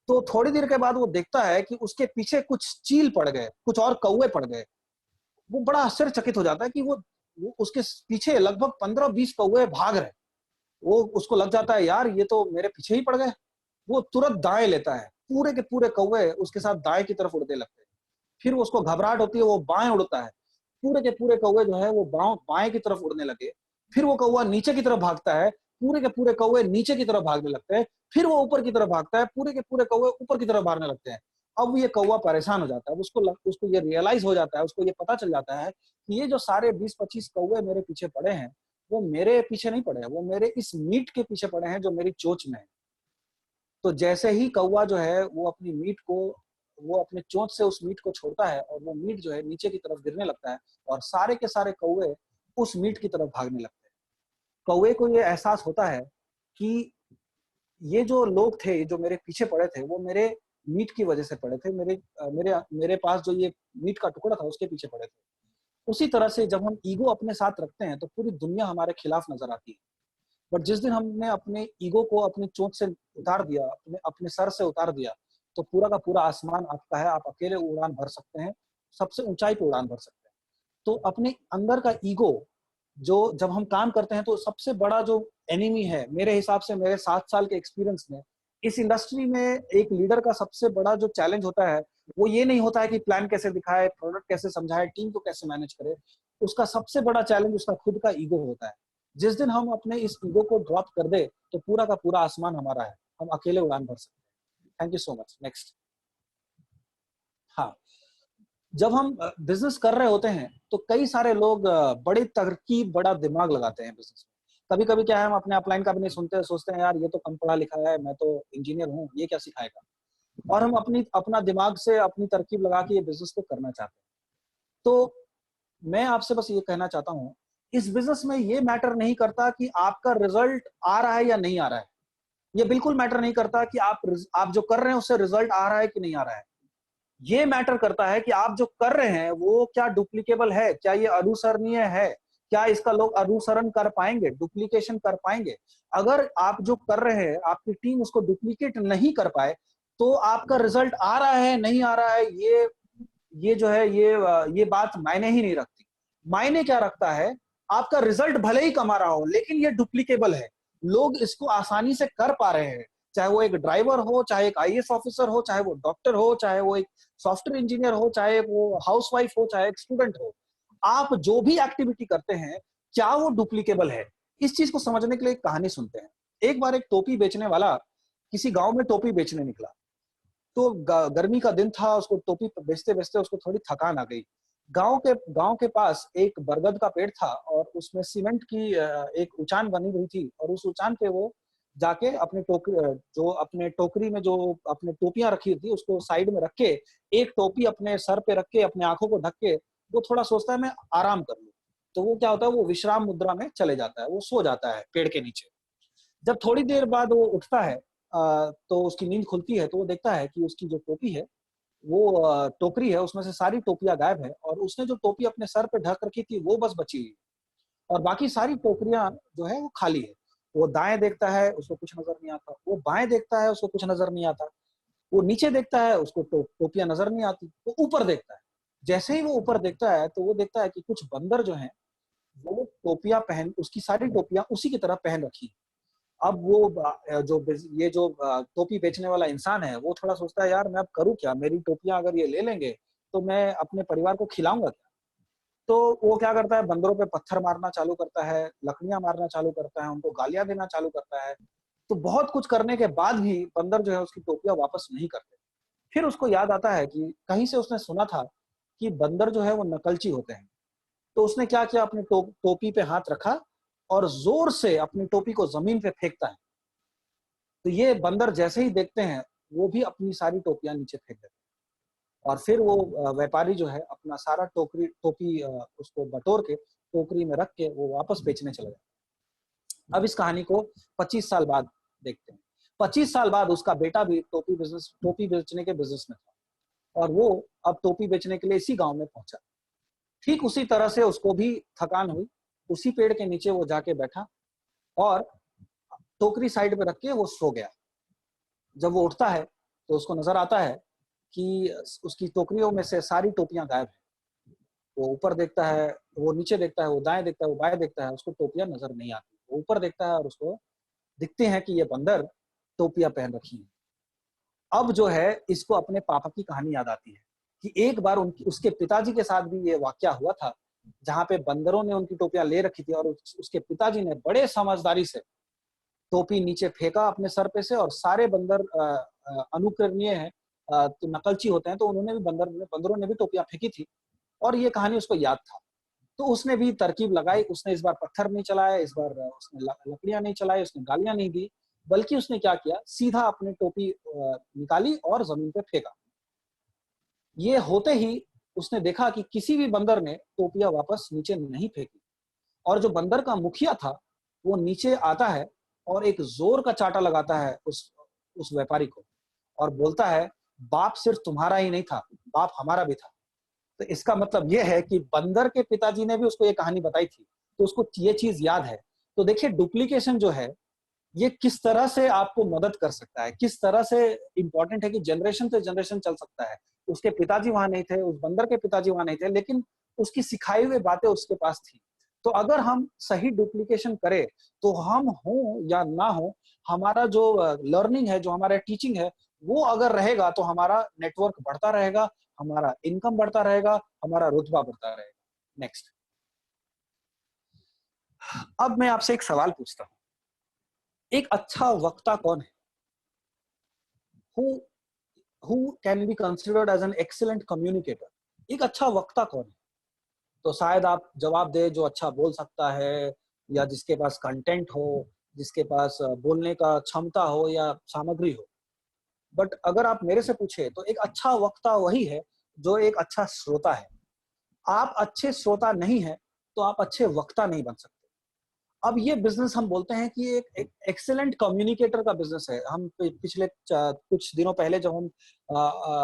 तो थोड़ी देर के बाद वो देखता है कि उसके पीछे कुछ चील पड़ गए, कुछ और कौवे पड़ गए। वो बड़ा आश्चर्यचकित हो जाता है कि वो उसके पीछे लगभग 15-20 कौवे भाग रहे। वो उसको लग जाता है यार ये तो मेरे पीछे ही पड़ गए। वो तुरंत दाएं लेता है, पूरे के पूरे कौवे उसके साथ दाएं की तरफ उड़ने लगते हैं। फिर उसको घबराहट होती है, वो बाएं उड़ता है, पूरे के पूरे कौवे जो है वो बाएं की तरफ उड़ने लगे। फिर वो कौवा नीचे की तरफ भागता है, पूरे के पूरे कौवे नीचे की तरफ भागने लगते हैं। फिर वो ऊपर की तरफ भागता है, पूरे के पूरे कौवे ऊपर की तरफ भागने लगते हैं। अब ये कौवा परेशान हो जाता है, उसको ये रियलाइज हो जाता है, उसको ये पता चल जाता है कि ये जो सारे 20-25 कौवे मेरे पीछे पड़े हैं, वो मेरे पीछे नहीं पड़े हैं, वो मेरे इस मीट के पीछे पड़े हैं जो मेरी चोंच में है। तो जैसे ही कौवा जो है वो अपने चोंच से उस मीट को छोड़ता है और वो मीट जो है नीचे की तरफ गिरने लगता है और सारे के सारे कौवे उस मीट की तरफ भागने लगते हैं। कौवे को ये एहसास होता है कि ये जो लोग थे जो मेरे पीछे पड़े थे वो मेरे मीट की वजह से पड़े थे, मेरे पास जो ये मीट का टुकड़ा था उसके पीछे पड़े थे। उसी तरह से जब हम ईगो अपने साथ रखते हैं तो पूरी दुनिया हमारे खिलाफ नजर आती है। बट जिस दिन हमने अपने ईगो को अपनी चोंच से उतार दिया, अपने अपने सर से उतार दिया, तो पूरा का पूरा आसमान आपका है। आप अकेले उड़ान भर सकते हैं, सबसे ऊंचाई पे उड़ान भर सकते हैं। तो अपने अंदर का ईगो जो जब हम काम करते हैं तो सबसे बड़ा जो एनिमी है मेरे हिसाब से, मेरे 7 साल के एक्सपीरियंस में इस इंडस्ट्री में एक लीडर का सबसे बड़ा जो चैलेंज होता है वो ये नहीं होता है कि प्लान कैसे दिखाए, प्रोडक्ट कैसे समझाए, टीम को कैसे मैनेज करे। उसका सबसे बड़ा चैलेंज उसका खुद का ईगो होता है। जिस दिन हम अपने इस ईगो को ड्रॉप कर दे तो पूरा का पूरा आसमान हमारा है, हम अकेले उड़ान भर सकते हैं। Thank you so much. Next. हाँ, जब हम बिजनेस कर रहे होते हैं तो कई सारे लोग बड़ी तरकीब, बड़ा दिमाग लगाते हैं बिजनेस में। कभी कभी क्या है, हम अपने अपलाइन का भी नहीं सुनते, सोचते हैं यार ये तो कम पढ़ा लिखा है, मैं तो इंजीनियर हूँ, ये क्या सिखाएगा। और हम अपना दिमाग से अपनी तरकीब लगा के ये बिजनेस को करना चाहते हैं। तो मैं आपसे बस ये कहना चाहता हूँ, इस बिजनेस में ये मैटर नहीं करता कि आपका रिजल्ट आ रहा है या नहीं आ रहा है। ये बिल्कुल मैटर नहीं करता कि आप जो कर रहे हैं उससे रिजल्ट आ रहा है कि नहीं आ रहा है। ये मैटर करता है कि आप जो कर रहे हैं वो क्या डुप्लीकेबल है, क्या ये अनुसरणीय है, क्या इसका लोग अनुसरण कर पाएंगे, डुप्लीकेशन कर पाएंगे। अगर आप जो कर रहे हैं आपकी टीम उसको डुप्लीकेट नहीं कर पाए तो आपका रिजल्ट आ रहा है नहीं आ रहा है, ये जो है ये बात मायने ही नहीं रखती। मायने क्या रखता है, आपका रिजल्ट भले ही कमा रहा हो लेकिन ये डुप्लीकेबल है, लोग इसको आसानी से कर पा रहे हैं। चाहे वो एक ड्राइवर हो, चाहे एक आईएएस ऑफिसर हो, चाहे वो डॉक्टर हो, चाहे वो एक सॉफ्टवेयर इंजीनियर हो, चाहे वो हाउसवाइफ हो, चाहे एक स्टूडेंट हो। आप जो भी एक्टिविटी करते हैं क्या वो डुप्लीकेबल है, इस चीज को समझने के लिए एक कहानी सुनते हैं। एक बार एक टोपी बेचने वाला किसी गांव में टोपी बेचने निकला। तो गर्मी का दिन था, उसको टोपी बेचते बेचते उसको थोड़ी थकान आ गई। गांव के पास एक बरगद का पेड़ था और उसमें सीमेंट की एक उचान बनी हुई थी और उस उचान पे वो जाके अपने टोकरी में जो अपने टोपियां रखी थी उसको साइड में रख के, एक टोपी अपने सर पे रख के, अपने आंखों को ढक के वो थोड़ा सोचता है मैं आराम कर लूं। तो वो क्या होता है, वो विश्राम मुद्रा में चले जाता है, वो सो जाता है पेड़ के नीचे। जब थोड़ी देर बाद वो उठता है तो उसकी नींद खुलती है तो वो देखता है कि उसकी जो टोपी है वो टोकरी है, उसमें से सारी टोपियां गायब है और उसने जो टोपी अपने सर पे ढक रखी थी वो बस बची हुई और बाकी सारी टोकरियां जो है वो खाली है। वो दाएं देखता है उसको कुछ नजर नहीं आता, वो बाएं देखता है उसको कुछ नजर नहीं आता, वो नीचे देखता है उसको टोपियां नजर नहीं आती, वो ऊपर देखता है। जैसे ही वो ऊपर देखता है तो वो देखता है कि कुछ बंदर जो है वो टोपियां पहन, उसकी सारी टोपियां उसी की तरह पहन रखी। अब वो ये जो टोपी बेचने वाला इंसान है वो थोड़ा सोचता है यार मैं अब करूँ क्या, मेरी टोपियां अगर ये ले लेंगे तो मैं अपने परिवार को खिलाऊंगा क्या। तो वो क्या करता है, बंदरों पे पत्थर मारना चालू करता है, लकड़ियां मारना चालू करता है, उनको गालियां देना चालू करता है। तो बहुत कुछ करने के बाद भी बंदर जो है उसकी टोपियां वापस नहीं करते। फिर उसको याद आता है कि कहीं से उसने सुना था कि बंदर जो है वो नकलची होते हैं। तो उसने क्या किया, अपनी टोपी पे हाथ रखा और जोर से अपनी टोपी को जमीन पे फेंकता है। तो ये बंदर जैसे ही देखते हैं वो भी अपनी सारी टोपियां नीचे फेंक देते हैं। और फिर वो व्यापारी जो है अपना सारा टोपी उसको बटोर के टोकरी में रख के वो वापस बेचने चला जाता। अब इस कहानी को 25 साल बाद देखते हैं। 25 साल बाद उसका बेटा भी टोपी बेचने के बिजनेस में था और वो अब टोपी बेचने के लिए इसी गांव में पहुंचा। ठीक उसी तरह से उसको भी थकान हुई, उसी पेड़ के नीचे वो जाके बैठा और टोकरी साइड पे रख के वो सो गया। जब वो उठता है तो उसको नजर आता है कि उसकी टोकरियों में से सारी टोपियां गायब है। वो ऊपर देखता है, वो नीचे देखता है, वो दाएं देखता है, वो बाएं देखता है, उसको टोपियां नजर नहीं आती। वो ऊपर देखता है और उसको दिखते हैं कि ये बंदर टोपियां पहन रखी है। अब जो है इसको अपने पापा की कहानी याद आती है कि एक बार उसके पिताजी के साथ भी ये वाकया हुआ था, जहां पे बंदरों ने उनकी टोपियां ले रखी थी और उसके पिताजी ने बड़े समझदारी से टोपी नीचे फेंका अपने सर पे से। और सारे बंदर अनुकरणीय है, तो नकलची होते हैं, तो उन्होंने भी बंदरों ने भी टोपियां फेंकी थी और ये कहानी उसको याद था। तो उसने भी तरकीब लगाई, उसने इस बार पत्थर नहीं चलाया, इस बार उसने लकड़ियां नहीं चलाई, उसने गालियां नहीं दी, बल्कि उसने क्या किया, सीधा अपनी टोपी निकाली और जमीन पे फेंका। ये होते ही उसने देखा कि किसी भी बंदर ने टोपियां वापस नीचे नहीं फेंकी। और जो बंदर का मुखिया था वो नीचे आता है और एक जोर का चाटा लगाता है उस व्यापारी को और बोलता है, बाप सिर्फ तुम्हारा ही नहीं था, बाप हमारा भी था। तो इसका मतलब ये है कि बंदर के पिताजी ने भी उसको ये कहानी बताई थी, तो उसको ये चीज याद है। तो देखिए डुप्लीकेशन जो है ये किस तरह से आपको मदद कर सकता है, किस तरह से इंपॉर्टेंट है कि जनरेशन से जनरेशन चल सकता है। उसके पिताजी वहां नहीं थे, उस बंदर के पिताजी वहां नहीं थे, लेकिन उसकी सिखाई हुई बातें उसके पास थी। तो अगर हम सही डुप्लीकेशन करें तो हम हो या ना हो, हमारा जो लर्निंग है, जो हमारा टीचिंग है, वो अगर रहेगा तो हमारा नेटवर्क बढ़ता रहेगा, हमारा इनकम बढ़ता रहेगा, हमारा रुतबा बढ़ता रहेगा। नेक्स्ट, अब मैं आपसे एक सवाल पूछता हूं, एक अच्छा वक्ता कौन है? Who who can be considered as an excellent communicator? एक अच्छा वक्ता कौन है? तो शायद आप जवाब दे जो अच्छा बोल सकता है, या जिसके पास कंटेंट हो, जिसके पास बोलने का क्षमता हो या सामग्री हो। बट अगर आप मेरे से पूछे तो एक अच्छा वक्ता वही है जो एक अच्छा श्रोता है। आप अच्छे श्रोता नहीं है तो आप अच्छे वक्ता नहीं बन सकते। अब ये बिजनेस हम बोलते हैं कि एक एक्सेलेंट कम्युनिकेटर का बिजनेस है। हम पिछले कुछ दिनों पहले जब हम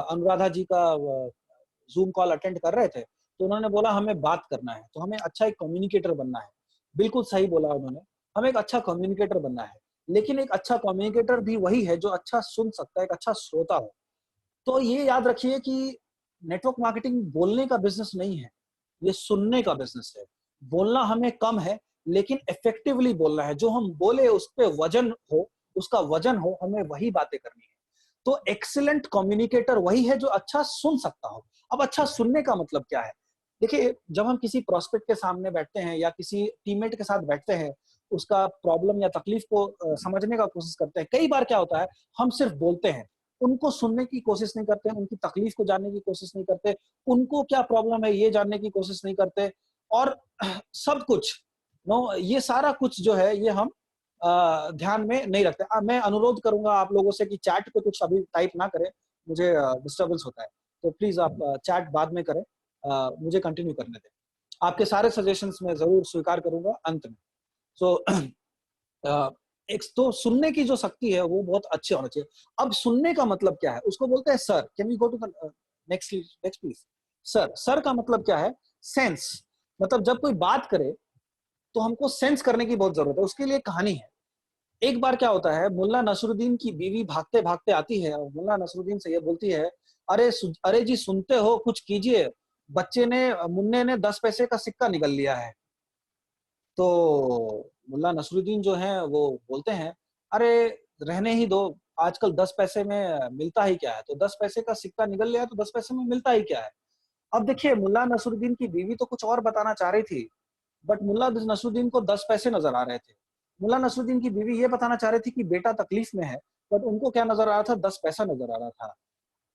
अनुराधा जी का जूम कॉल अटेंड कर रहे थे तो उन्होंने बोला हमें बात करना है, तो हमें अच्छा एक कम्युनिकेटर बनना है। बिल्कुल सही बोला उन्होंने, हमें एक अच्छा कम्युनिकेटर बनना है। लेकिन एक अच्छा कम्युनिकेटर भी वही है जो अच्छा सुन सकता है, एक अच्छा श्रोता हो। तो ये याद रखिए कि नेटवर्क मार्केटिंग बोलने का बिजनेस नहीं है, ये सुनने का बिजनेस है। बोलना हमें कम है लेकिन इफेक्टिवली बोलना है। जो हम बोले उस पे वजन हो, उसका वजन हो, हमें वही बातें करनी है। तो एक्सीलेंट कम्युनिकेटर वही है जो अच्छा सुन सकता हो। अब अच्छा सुनने का मतलब क्या है? देखिए, जब हम किसी प्रोस्पेक्ट के सामने बैठते हैं या किसी टीममेट के साथ बैठते हैं, उसका प्रॉब्लम या तकलीफ को समझने का कोशिश करते हैं, कई बार क्या होता है हम सिर्फ बोलते हैं, उनको सुनने की कोशिश नहीं करते, उनकी तकलीफ को जानने की कोशिश नहीं करते, उनको क्या प्रॉब्लम है ये जानने की कोशिश नहीं करते। और सब कुछ ये सारा कुछ जो है ये हम ध्यान में नहीं रखते। मैं अनुरोध करूंगा आप लोगों से कि चैट पे कुछ अभी टाइप ना करें, मुझे डिस्टर्बेंस होता है। तो प्लीज आप चैट बाद में करें, मुझे कंटिन्यू करने दें। आपके सारे सजेशंस मैं जरूर स्वीकार करूंगा अंत में। सो एक तो सुनने की जो शक्ति है वो बहुत अच्छी होना चाहिए। अब सुनने का मतलब क्या है, उसको बोलते हैं sir. Can we go to the next please? Sir का मतलब क्या है? सेंस। मतलब जब कोई बात करे तो हमको सेंस करने की बहुत जरूरत है, उसके लिए कहानी है। एक बार क्या होता है, मुल्ला नसरुद्दीन की बीवी भागते भागते आती है और मुल्ला नसरुद्दीन से ये बोलती है, अरे जी सुनते हो, कुछ कीजिए, बच्चे ने, मुन्ने ने 10 पैसे का सिक्का निकल लिया है। तो मुल्ला नसरुद्दीन जो है वो बोलते हैं अरे रहने ही दो, आजकल 10 पैसे में मिलता ही क्या है, तो 10 पैसे का सिक्का निकल लिया तो 10 पैसे में मिलता ही क्या है। अब देखिए, मुल्ला नसरुद्दीन की बीवी तो कुछ और बताना चाह रही थी, बट मुल्ला नसरुद्दीन को 10 पैसे नजर आ रहे थे। मुल्ला नसरुद्दीन की बीवी ये बताना चाह रही थी कि बेटा तकलीफ में है, बट उनको क्या नजर आ रहा था, 10 पैसा नजर आ रहा था।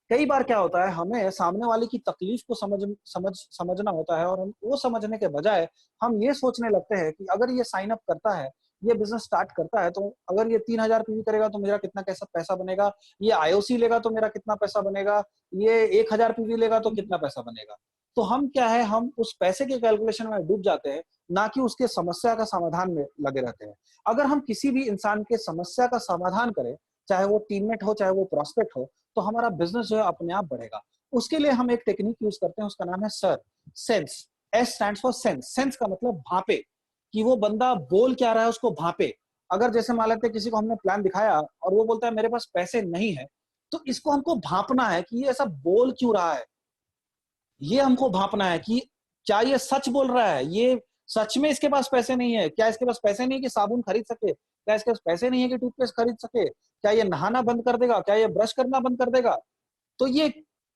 कई बार क्या होता है, हमें सामने वाले की तकलीफ को समझना होता है, और हम वो समझने के बजाय हम ये सोचने लगते हैं कि अगर ये साइन अप करता है, ये बिजनेस स्टार्ट करता है, तो अगर ये 3000 पीवी करेगा तो मेरा कितना कैसा पैसा बनेगा, ये आईओसी लेगा तो मेरा कितना पैसा बनेगा, ये 1000 पीवी लेगा तो कितना पैसा बनेगा। तो हम क्या है, हम उस पैसे के कैलकुलेशन में डूब जाते हैं, ना कि उसके समस्या का समाधान में लगे रहते हैं। अगर हम किसी भी इंसान के समस्या का समाधान करें, चाहे वो टीममेट हो चाहे वो प्रॉस्पेक्ट हो, तो हमारा बिजनेस जो है अपने आप बढ़ेगा। उसके लिए हम एक टेक्निक यूज करते हैं, उसका नाम है sir sense. S stands for sense. Sense का मतलब भापे, कि वो बंदा बोल क्या रहा है उसको भापे। अगर जैसे मान लेते हैं किसी को हमने प्लान दिखाया और वो बोलता है मेरे पास पैसे नहीं है, तो इसको हमको भापना है कि ये ऐसा बोल क्यों रहा है। ये हमको भापना है कि क्या ये सच बोल रहा है, ये सच में इसके पास पैसे नहीं है, क्या इसके पास पैसे नहीं है कि साबुन खरीद सके, क्या इसके पास पैसे नहीं है कि टूथपेस्ट खरीद सके, क्या ये नहाना बंद कर देगा, क्या ये ब्रश करना बंद कर देगा। तो ये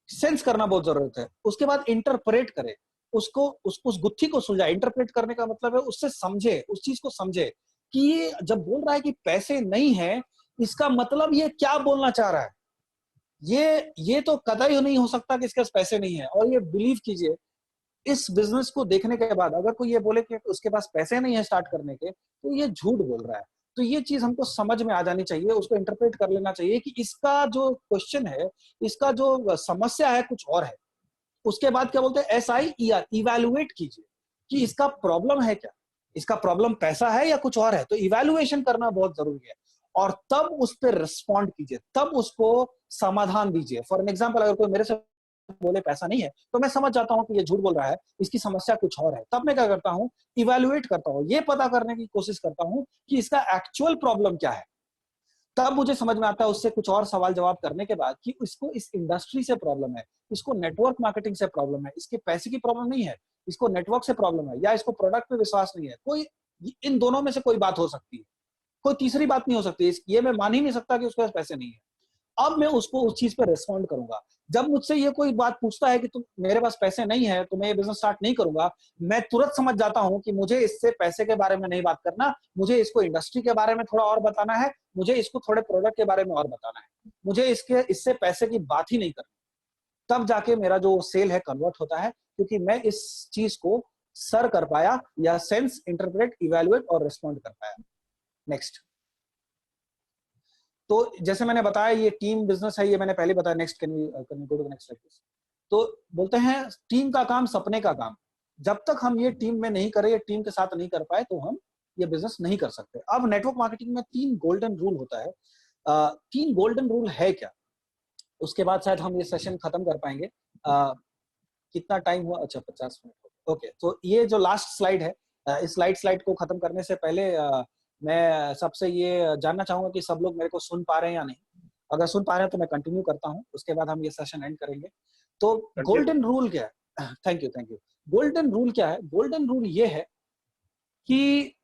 सेंस करना बहुत जरूरत है। उसके बाद इंटरप्रेट करे, उसको उस गुत्थी को सुलझाए। इंटरप्रेट करने का मतलब है उससे समझे, उस चीज को समझे कि ये जब बोल रहा है कि पैसे नहीं है, इसका मतलब ये क्या बोलना चाह रहा है। ये तो कतई नहीं हो सकता कि इसके पास पैसे नहीं है। और ये बिलीव कीजिए, इस बिजनेस को देखने के बाद अगर कोई ये बोले कि उसके पास पैसे नहीं है स्टार्ट करने के, तो ये झूठ बोल रहा है। तो ये चीज हमको समझ में आ जानी चाहिए, उसको इंटरप्रेट कर लेना चाहिए कि इसका जो क्वेश्चन है, इसका जो समस्या है कुछ और है। उसके बाद क्या बोलते हैं, SIER, इवेल्युएट कीजिए कि इसका प्रॉब्लम है क्या, इसका प्रॉब्लम पैसा है या कुछ और है। तो इवेल्युएशन करना बहुत जरूरी है, और तब उस पर रिस्पॉन्ड कीजिए, तब उसको समाधान दीजिए। फॉर एन एग्जाम्पल, अगर कोई मेरे से बोले पैसा नहीं है, तो मैं समझ जाता हूं कि ये झूठ बोल रहा है, इसकी समस्या कुछ और है। तब मैं क्या करता हूं, इवेल्युएट करता हूं, ये पता करने की कोशिश करता हूं कि इसका एक्चुअल प्रॉब्लम क्या है। तब मुझे समझ में आता है उससे कुछ और सवाल जवाब करने के बाद कि इसको इस इंडस्ट्री से प्रॉब्लम है, इसको नेटवर्क मार्केटिंग से प्रॉब्लम है, इसके पैसे की प्रॉब्लम नहीं है, इसको नेटवर्क से प्रॉब्लम है, या इसको प्रोडक्ट पे विश्वास नहीं है। कोई इन दोनों में से कोई बात हो सकती है, कोई तीसरी बात नहीं हो सकती। ये मैं मान ही नहीं सकता कि उसके पास पैसे नहीं है। अब मैं उसको उस चीज पे रिस्पॉन्ड करूंगा। जब मुझसे ये कोई बात पूछता है कि तुम मेरे पास पैसे नहीं है तो मैं ये बिजनेस स्टार्ट नहीं करूंगा, मैं तुरंत समझ जाता हूं कि मुझे इससे पैसे के बारे में नहीं बात करना, मुझे इसको इंडस्ट्री के बारे में थोड़ा और बताना है, मुझे इसको थोड़े प्रोडक्ट के बारे में और बताना है, मुझे इससे पैसे की बात ही नहीं करनी। तब जाके मेरा जो सेल है कन्वर्ट होता है, क्योंकि मैं इस चीज को सर कर पाया, या सेंस, इंटरप्रेट, इवेल्युएट और रिस्पॉन्ड कर पाया। नेक्स्ट। तो जैसे मैंने बताया ये टीम बिजनेस है, ये मैंने पहले बताया। Next, can we go to the next slide. तो बोलते हैं टीम का काम सपने का काम। जब तक हम ये टीम में नहीं करें, टीम के साथ नहीं कर पाए, तो हम ये बिजनेस नहीं कर सकते। अब नेटवर्क मार्केटिंग में 3 गोल्डन रूल होता है। 3 गोल्डन रूल है क्या, उसके बाद शायद हम ये सेशन खत्म कर पाएंगे। कितना टाइम हुआ, अच्छा 50 मिनट। ओके, तो ये जो लास्ट स्लाइड है, इस स्लाइड को खत्म करने से पहले मैं सबसे ये जानना चाहूंगा कि सब लोग मेरे को सुन पा रहे हैं या नहीं। अगर सुन पा रहे हैं तो मैं कंटिन्यू करता हूं, उसके बाद हम ये सेशन एंड करेंगे। तो गोल्डन रूल क्या है? Thank you. गोल्डन रूल क्या है? गोल्डन रूल ये है कि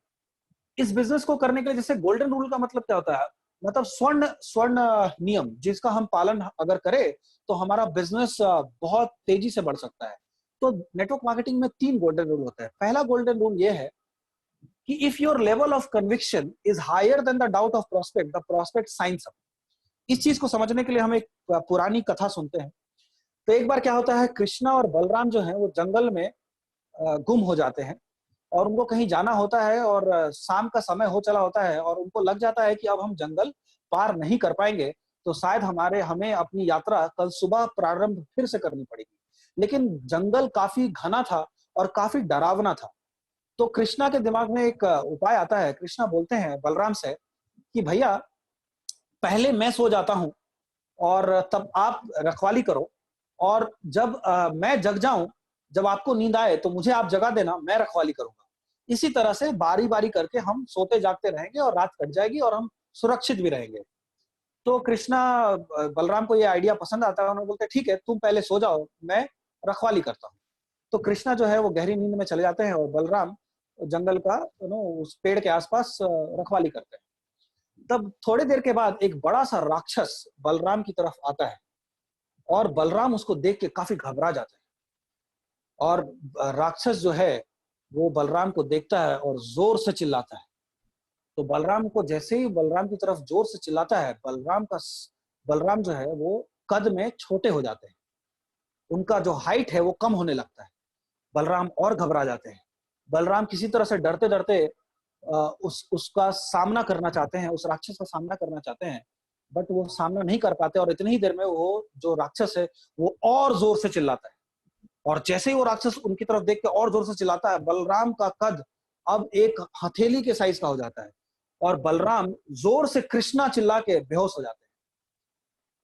इस बिजनेस को करने के लिए, जैसे गोल्डन रूल का मतलब क्या होता है, मतलब स्वर्ण नियम जिसका हम पालन अगर करें तो हमारा बिजनेस बहुत तेजी से बढ़ सकता है। तो नेटवर्क मार्केटिंग में 3 गोल्डन रूल होते हैं। पहला गोल्डन रूल ये है कि if your level of conviction is higher then the doubt of prospect, the prospect signs up. इस चीज को समझने के लिए हम एक पुरानी कथा सुनते हैं। तो एक बार क्या होता है, कृष्णा और बलराम जो है वो जंगल में गुम हो जाते हैं, और उनको कहीं जाना होता है, और शाम का समय हो चला होता है, और उनको लग जाता है कि अब हम जंगल पार नहीं कर पाएंगे, तो शायद हमें अपनी यात्रा कल सुबह प्रारंभ फिर से करनी पड़ेगी। लेकिन जंगल काफी घना था और काफी डरावना था। तो कृष्णा के दिमाग में एक उपाय आता है। कृष्णा बोलते हैं बलराम से कि भैया, पहले मैं सो जाता हूं और तब आप रखवाली करो, और जब मैं जग जाऊं, जब आपको नींद आए तो मुझे आप जगा देना, मैं रखवाली करूंगा। इसी तरह से बारी बारी करके हम सोते जागते रहेंगे और रात कट जाएगी और हम सुरक्षित भी रहेंगे। तो कृष्णा बलराम को ये आइडिया पसंद आता है। उन्होंने बोलते ठीक है, तुम पहले सो जाओ, मैं रखवाली करता हूँ। तो कृष्णा जो है वो गहरी नींद में चले जाते हैं, और बलराम जंगल का उस पेड़ के आसपास रखवाली करते हैं। तब थोड़ी देर के बाद एक बड़ा सा राक्षस बलराम की तरफ आता है और बलराम उसको देख के काफी घबरा जाते हैं। और राक्षस जो है वो बलराम को देखता है और जोर से चिल्लाता है। तो बलराम को जैसे ही बलराम की तरफ जोर से चिल्लाता है, बलराम जो है वो कद में छोटे हो जाते हैं, उनका जो हाइट है वो कम होने लगता है। बलराम और घबरा जाते हैं। बलराम किसी तरह से डरते डरते उसका सामना करना चाहते हैं, उस राक्षस का सामना करना चाहते हैं, बट वो सामना नहीं कर पाते। और इतनी ही देर में वो जो राक्षस है वो और जोर से चिल्लाता है। और जैसे ही वो राक्षस उनकी तरफ देख के और जोर से चिल्लाता है, बलराम का कद अब एक हथेली के साइज का हो जाता है और बलराम जोर से कृष्णा चिल्ला के बेहोश हो जाते हैं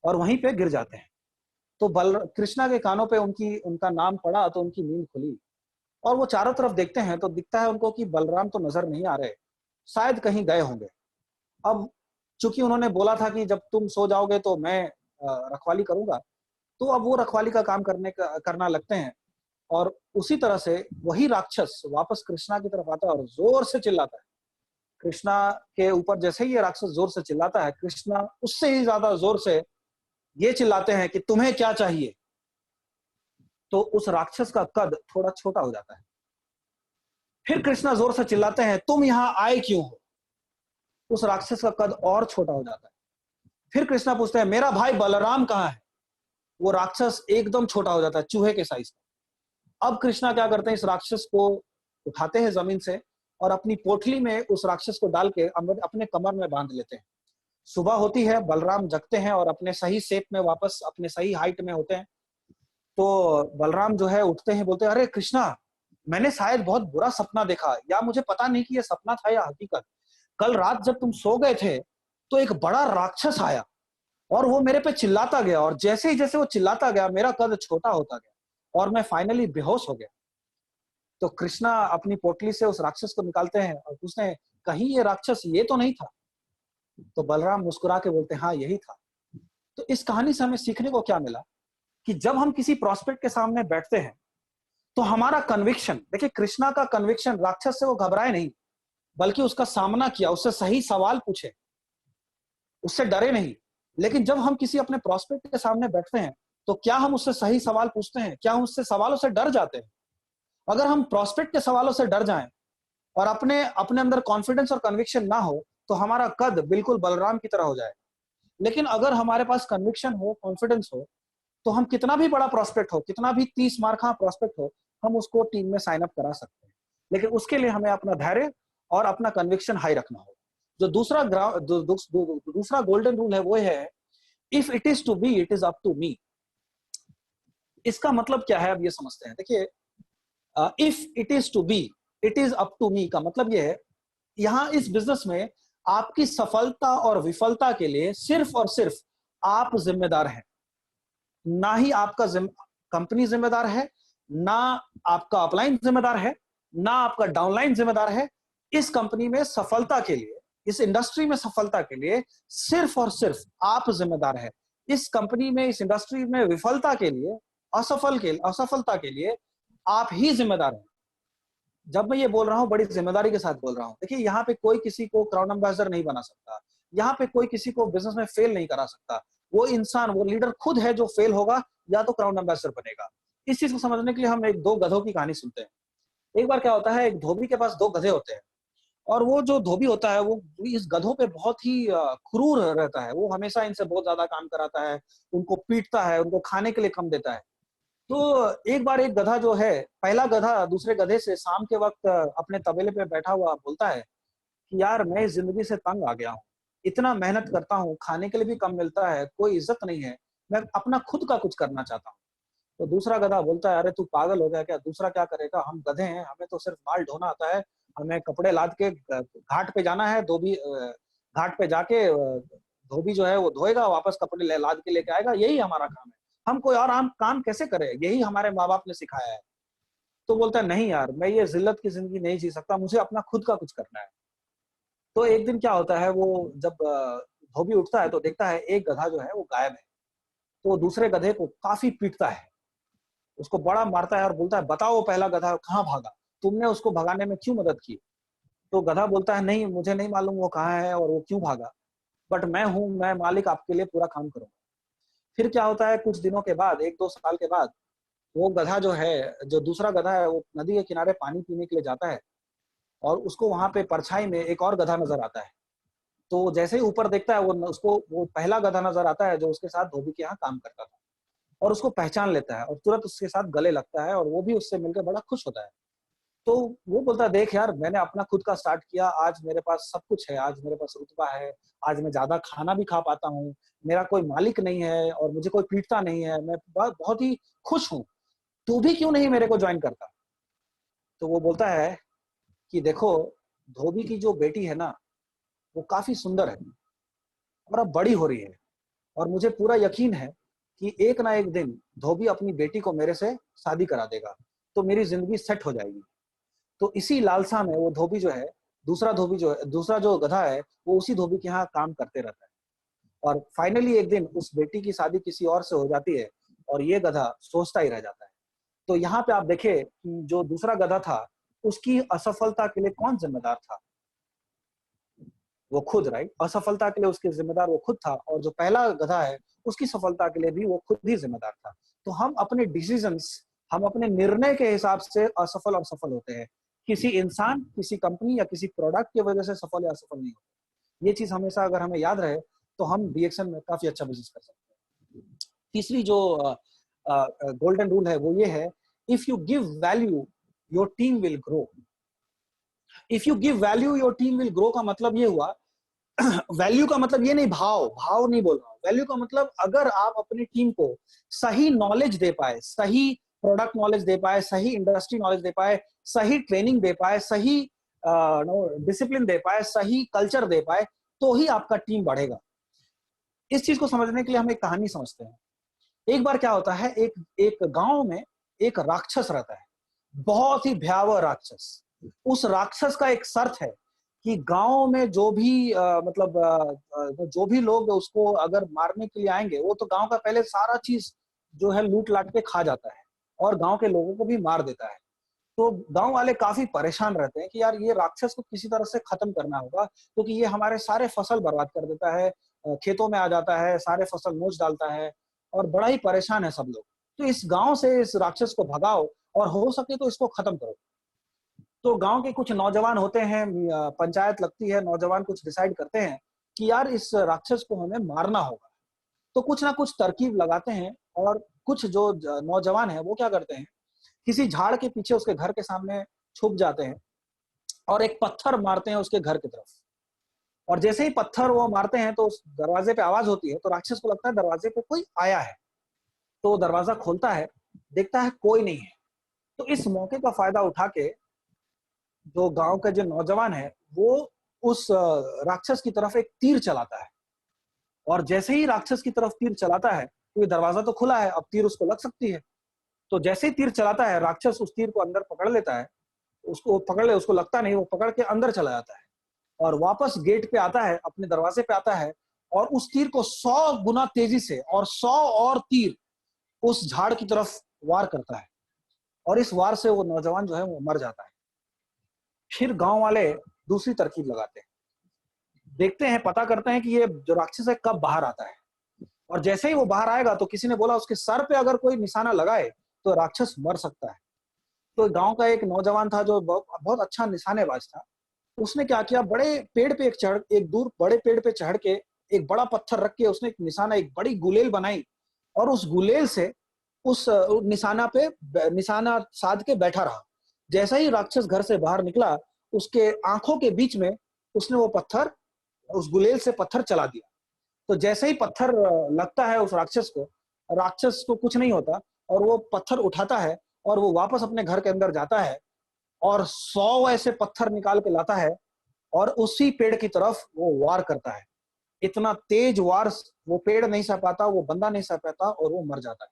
और वहीं पे गिर जाते हैं। तो कृष्णा के कानों पे उनका नाम पड़ा तो उनकी नींद खुली और वो चारों तरफ देखते हैं तो दिखता है उनको कि बलराम तो नजर नहीं आ रहे, शायद कहीं गए होंगे। अब चूंकि उन्होंने बोला था कि जब तुम सो जाओगे तो मैं रखवाली करूंगा, तो अब वो रखवाली का काम करना लगते हैं। और उसी तरह से वही राक्षस वापस कृष्णा की तरफ आता है और जोर से चिल्लाता है। कृष्णा के ऊपर जैसे ही ये राक्षस जोर से चिल्लाता है, कृष्णा उससे ही ज्यादा जोर से ये चिल्लाते हैं कि तुम्हें क्या चाहिए। तो उस राक्षस का कद थोड़ा छोटा हो जाता है। फिर कृष्णा जोर से चिल्लाते हैं, तुम यहां आए क्यों हो। उस राक्षस का कद और छोटा हो जाता है। फिर कृष्णा पूछते हैं, मेरा भाई बलराम कहाँ है। वो राक्षस एकदम छोटा हो जाता है, चूहे के साइज का। अब कृष्णा क्या करते हैं, इस राक्षस को उठाते हैं जमीन से और अपनी पोटली में उस राक्षस को डाल के अपने कमर में बांध लेते हैं। सुबह होती है, बलराम जगते हैं और अपने सही शेप में वापस अपने सही हाइट में होते हैं। तो बलराम जो है उठते हैं, बोलते हैं, अरे कृष्णा, मैंने शायद बहुत बुरा सपना देखा, या मुझे पता नहीं कि ये सपना था या हकीकत। कल रात जब तुम सो गए थे तो एक बड़ा राक्षस आया और वो मेरे पे चिल्लाता गया, और जैसे ही जैसे वो चिल्लाता गया मेरा कद छोटा होता गया और मैं फाइनली बेहोश हो गया। तो कृष्णा अपनी पोटली से उस राक्षस को निकालते हैं और पूछते हैं, कहीं ये राक्षस ये तो नहीं था। तो बलराम मुस्कुरा के बोलते हैं, हाँ यही था। तो इस कहानी से हमें सीखने को क्या मिला कि जब हम किसी प्रोस्पेक्ट के सामने बैठते हैं तो हमारा कन्विक्शन, देखिए कृष्णा का कन्विक्शन, राक्षस से वो घबराए नहीं, बल्कि उसका सामना किया, उससे सही सवाल पूछे, उससे डरे नहीं। लेकिन जब हम किसी अपने प्रोस्पेक्ट के सामने बैठते हैं तो क्या हम उससे सही सवाल पूछते हैं, क्या हम उससे सवालों से डर जाते हैं। अगर हम प्रोस्पेक्ट के सवालों से डर जाएं और अपने अंदर कॉन्फिडेंस और कन्विक्शन ना हो तो हमारा कद बिल्कुल बलराम की तरह हो जाए। लेकिन अगर हमारे पास कन्विक्शन हो, कॉन्फिडेंस हो, तो हम कितना भी बड़ा प्रोस्पेक्ट हो, कितना भी 30 मार्क का प्रोस्पेक्ट हो, हम उसको टीम में साइन अप करा सकते हैं। लेकिन उसके लिए हमें अपना धैर्य और अपना कन्विक्शन हाई रखना होगा। जो दूसरा गोल्डन रूल है वो है, if it is to be it is up to me. इसका मतलब क्या है, अब ये समझते हैं। देखिए, if it is to be it is up to me का मतलब ये है, यहां इस बिजनेस में आपकी सफलता और विफलता के लिए सिर्फ और सिर्फ आप जिम्मेदार हैं, ना ही आपका कंपनी जिम्मेदार है, ना आपका अपलाइन जिम्मेदार है, ना आपका डाउनलाइन जिम्मेदार है। इस कंपनी में सफलता के लिए, इस इंडस्ट्री में सफलता के लिए सिर्फ और सिर्फ आप जिम्मेदार है। इस कंपनी में, इस इंडस्ट्री में विफलता के लिए, असफलता के लिए आप ही जिम्मेदार हैं। जब मैं ये बोल रहा हूं, बड़ी जिम्मेदारी के साथ बोल रहा हूं। देखिए, यहाँ पे कोई किसी को क्राउन एम्बेसडर नहीं बना सकता, यहाँ पे कोई किसी को बिजनेस में फेल नहीं करा सकता। वो इंसान, वो लीडर खुद है जो फेल होगा या तो क्राउन एम्बेसडर बनेगा। इस चीज को समझने के लिए हम दो गधों की कहानी सुनते हैं। एक बार क्या होता है, एक धोबी के पास दो गधे होते हैं और वो जो धोबी होता है वो इस गधों पे बहुत ही क्रूर रहता है। वो हमेशा इनसे बहुत ज्यादा काम कराता है, उनको पीटता है, उनको खाने के लिए कम देता है। तो एक बार एक गधा जो है, पहला गधा दूसरे गधे से शाम के वक्त अपने तबेले पे बैठा हुआ बोलता है कि यार, मैं इस जिंदगी से तंग आ गया हूँ, इतना मेहनत करता हूँ, खाने के लिए भी कम मिलता है, कोई इज्जत नहीं है, मैं अपना खुद का कुछ करना चाहता हूँ। तो दूसरा गधा बोलता है, अरे तू पागल हो गया क्या, दूसरा क्या करेगा, हम गधे हैं, हमें तो सिर्फ माल ढोना आता है, हमें कपड़े लाद के घाट पे जाना है, घाट पे जाके धोबी जो है वो धोएगा, वापस कपड़े लाद के लेके आएगा, यही हमारा काम है, हम कोई और काम कैसे करें, यही हमारे माँ बाप ने सिखाया है। तो बोलता है, नहीं यार, मैं ये जिल्लत की जिंदगी नहीं जी सकता, मुझे अपना खुद का कुछ करना है। तो एक दिन क्या होता है, वो जब धोबी उठता है तो देखता है एक गधा जो है वो गायब है। तो दूसरे गधे को काफी पीटता है, उसको बड़ा मारता है और बोलता है, बताओ पहला गधा कहाँ भागा, तुमने उसको भगाने में क्यों मदद की। तो गधा बोलता है, नहीं, मुझे नहीं मालूम वो कहाँ है और वो क्यों भागा। बट मैं मालिक, आपके लिए पूरा काम करूंगा। फिर क्या होता है, कुछ दिनों के बाद, 1-2 साल के बाद, वो गधा जो है, जो दूसरा गधा है, वो नदी के किनारे पानी पीने के लिए जाता है और उसको वहां पे परछाई में एक और गधा नजर आता है। तो जैसे ही ऊपर देखता है, वो पहला गधा नजर आता है जो उसके साथ धोबी के यहाँ काम करता था, और उसको पहचान लेता है और तुरंत उसके साथ गले लगता है, और वो भी उससे मिलकर बड़ा खुश होता है। तो वो बोलता है, देख यार, मैंने अपना खुद का स्टार्ट किया, आज मेरे पास सब कुछ है, आज मेरे पास रुतबा है, आज मैं ज्यादा खाना भी खा पाता हूँ, मेरा कोई मालिक नहीं है और मुझे कोई पीटता नहीं है, मैं बहुत ही खुश हूँ, तू भी क्यों नहीं मेरे को ज्वाइन करता? तो वो बोलता है कि देखो, धोबी की जो बेटी है ना, वो काफी सुंदर है और अब बड़ी हो रही है, और मुझे पूरा यकीन है कि एक ना एक दिन धोबी अपनी बेटी को मेरे से शादी करा देगा, तो मेरी जिंदगी सेट हो जाएगी। तो इसी लालसा में वो धोबी जो है, दूसरा जो गधा है, वो उसी धोबी के यहाँ काम करते रहता है, और फाइनली एक दिन उस बेटी की शादी किसी और से हो जाती है, और ये गधा सोचता ही रह जाता है। तो यहाँ पे आप देखें कि जो दूसरा गधा था, उसकी असफलता के लिए कौन जिम्मेदार था? वो खुद, राइट? असफलता के लिए उसके जिम्मेदार वो खुद था, और जो पहला गधा है, उसकी सफलता के लिए भी वो खुद ही जिम्मेदार था। तो हम अपने डिसीजंस, हम अपने निर्णय के हिसाब से असफल और सफल होते हैं। किसी इंसान, किसी कंपनी या किसी प्रोडक्ट की वजह से सफल या असफल नहीं होते। ये चीज हमेशा अगर हमें याद रहे, तो हम डीएक्शन में काफी अच्छा बिजनेस कर सकते हैं। तीसरी जो गोल्डन रूल है, वो ये है, if you give value, your team will grow. If you give value, your team will grow का मतलब ये हुआ, वैल्यू का मतलब ये नहीं, भाव नहीं बोल रहा हूं। वैल्यू का मतलब, अगर आप अपनी टीम को सही नॉलेज दे पाए, सही प्रोडक्ट नॉलेज दे पाए, सही इंडस्ट्री नॉलेज दे पाए, सही ट्रेनिंग दे पाए, सही डिसिप्लिन दे पाए, सही कल्चर दे पाए, तो ही आपका टीम बढ़ेगा। इस चीज को समझने के लिए हम एक कहानी समझते हैं। एक बार क्या होता है, एक गांव में एक राक्षस रहता है, बहुत ही भयावह राक्षस। उस राक्षस का एक शर्त है कि गांव में जो भी जो भी लोग उसको अगर मारने के लिए आएंगे, वो तो गांव का पहले सारा चीज जो है लूट लाट के खा जाता है, और गांव के लोगों को भी मार देता है। तो गांव वाले काफी परेशान रहते हैं कि यार, ये राक्षस को किसी तरह से खत्म करना होगा, क्योंकि ये हमारे सारे फसल बर्बाद कर देता है, खेतों में आ जाता है, सारे फसल नोच डालता है, और बड़ा ही परेशान है सब लोग। तो इस गांव से इस राक्षस को भगाओ, और हो सके तो इसको खत्म करो। तो गांव के कुछ नौजवान होते हैं, पंचायत लगती है, नौजवान कुछ डिसाइड करते हैं कि यार, इस राक्षस को हमें मारना होगा। तो कुछ ना कुछ तरकीब लगाते हैं, और कुछ जो नौजवान है, वो क्या करते हैं, किसी झाड़ के पीछे उसके घर के सामने छुप जाते हैं, और एक पत्थर मारते हैं उसके घर की तरफ। और जैसे ही पत्थर वो मारते हैं, तो उस दरवाजे पे आवाज होती है, तो राक्षस को लगता है दरवाजे पे कोई आया है। तो दरवाजा खोलता है, देखता है कोई नहीं है। तो इस मौके का फायदा उठा के जो गांव का जो नौजवान है, वो उस राक्षस की तरफ एक तीर चलाता है, और जैसे ही राक्षस की तरफ तीर चलाता है, तो ये दरवाजा तो खुला है, अब तीर उसको लग सकती है। तो जैसे ही तीर चलाता है, राक्षस उस तीर को अंदर पकड़ लेता है, उसको पकड़ ले, उसको लगता नहीं, वो पकड़ के अंदर चला जाता है, और वापस गेट पे आता है, अपने दरवाजे पे आता है, और उस तीर को 100 गुना तेजी से, और 100 और तीर उस झाड़ की तरफ वार करता है, और इस वार से वो नौजवान जो है वो मर जाता है। फिर गांव वाले दूसरी तरकीब लगाते हैं, देखते हैं, पता करते हैं कि ये जो राक्षस है कब बाहर आता है, और जैसे ही वो बाहर आएगा, तो किसी ने बोला उसके सर पे अगर कोई निशाना लगाए तो राक्षस मर सकता है। तो गांव का एक नौजवान था जो बहुत अच्छा निशानेबाज था। उसने क्या किया, बड़े पेड़ पे एक दूर बड़े पेड़ पे चढ़ के एक बड़ा पत्थर रख के उसने एक निशाना, एक बड़ी गुलेल बनाई, और उस गुलेल से उस निशाना साध के बैठा रहा। जैसा ही राक्षस घर से बाहर निकला, उसके आंखों के बीच में उसने वो पत्थर, उस गुलेल से पत्थर चला दिया। तो जैसे ही पत्थर लगता है उस राक्षस को कुछ नहीं होता, और वो पत्थर उठाता है, और वो वापस अपने घर के अंदर जाता है, और 100 ऐसे पत्थर निकाल के लाता है, और उसी पेड़ की तरफ वो वार करता है। इतना तेज वार वो पेड़ नहीं सह पाता, वो बंदा नहीं सह पाता, और वो मर जाता है।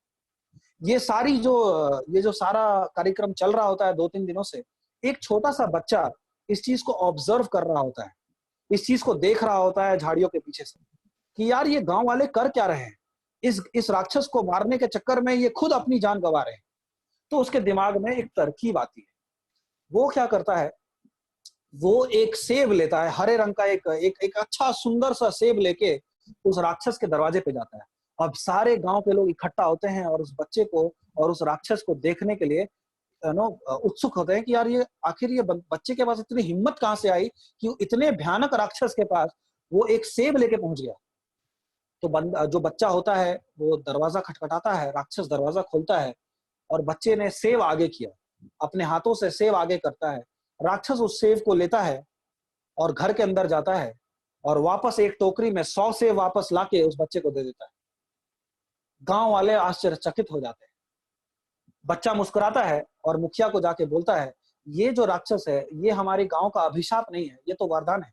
ये जो सारा कार्यक्रम चल रहा होता है 2-3 दिनों से, एक छोटा सा बच्चा इस चीज को ऑब्जर्व कर रहा होता है, इस चीज को देख रहा होता है झाड़ियों के पीछे से, कि यार, ये गांव वाले कर क्या रहे हैं, इस राक्षस को मारने के चक्कर में ये खुद अपनी जान गंवा रहे हैं। तो उसके दिमाग में एक तरकीब आती है। वो क्या करता है, वो एक सेब लेता है, हरे रंग का एक अच्छा सुंदर सा सेब लेके उस राक्षस के दरवाजे पे जाता है। अब सारे गांव के लोग इकट्ठा होते हैं और उस बच्चे को और उस राक्षस को देखने के लिए उत्सुक होते हैं कि यार ये आखिर ये बच्चे के पास इतनी हिम्मत कहां से आई कि वो इतने भयानक राक्षस के पास वो एक सेब लेके पहुंच गया। तो जो बच्चा होता है वो दरवाजा खटखटाता है, राक्षस दरवाजा खोलता है और बच्चे ने सेब आगे किया, अपने हाथों से सेब आगे करता है। राक्षस उस सेब को लेता है और घर के अंदर जाता है और वापस एक टोकरी में 100 सेब वापस लाके उस बच्चे को दे देता है। गांव वाले आश्चर्यचकित हो जाते हैं। बच्चा मुस्कुराता है और मुखिया को जाके बोलता है, ये जो राक्षस है ये हमारे गांव का अभिशाप नहीं है, ये तो वरदान है।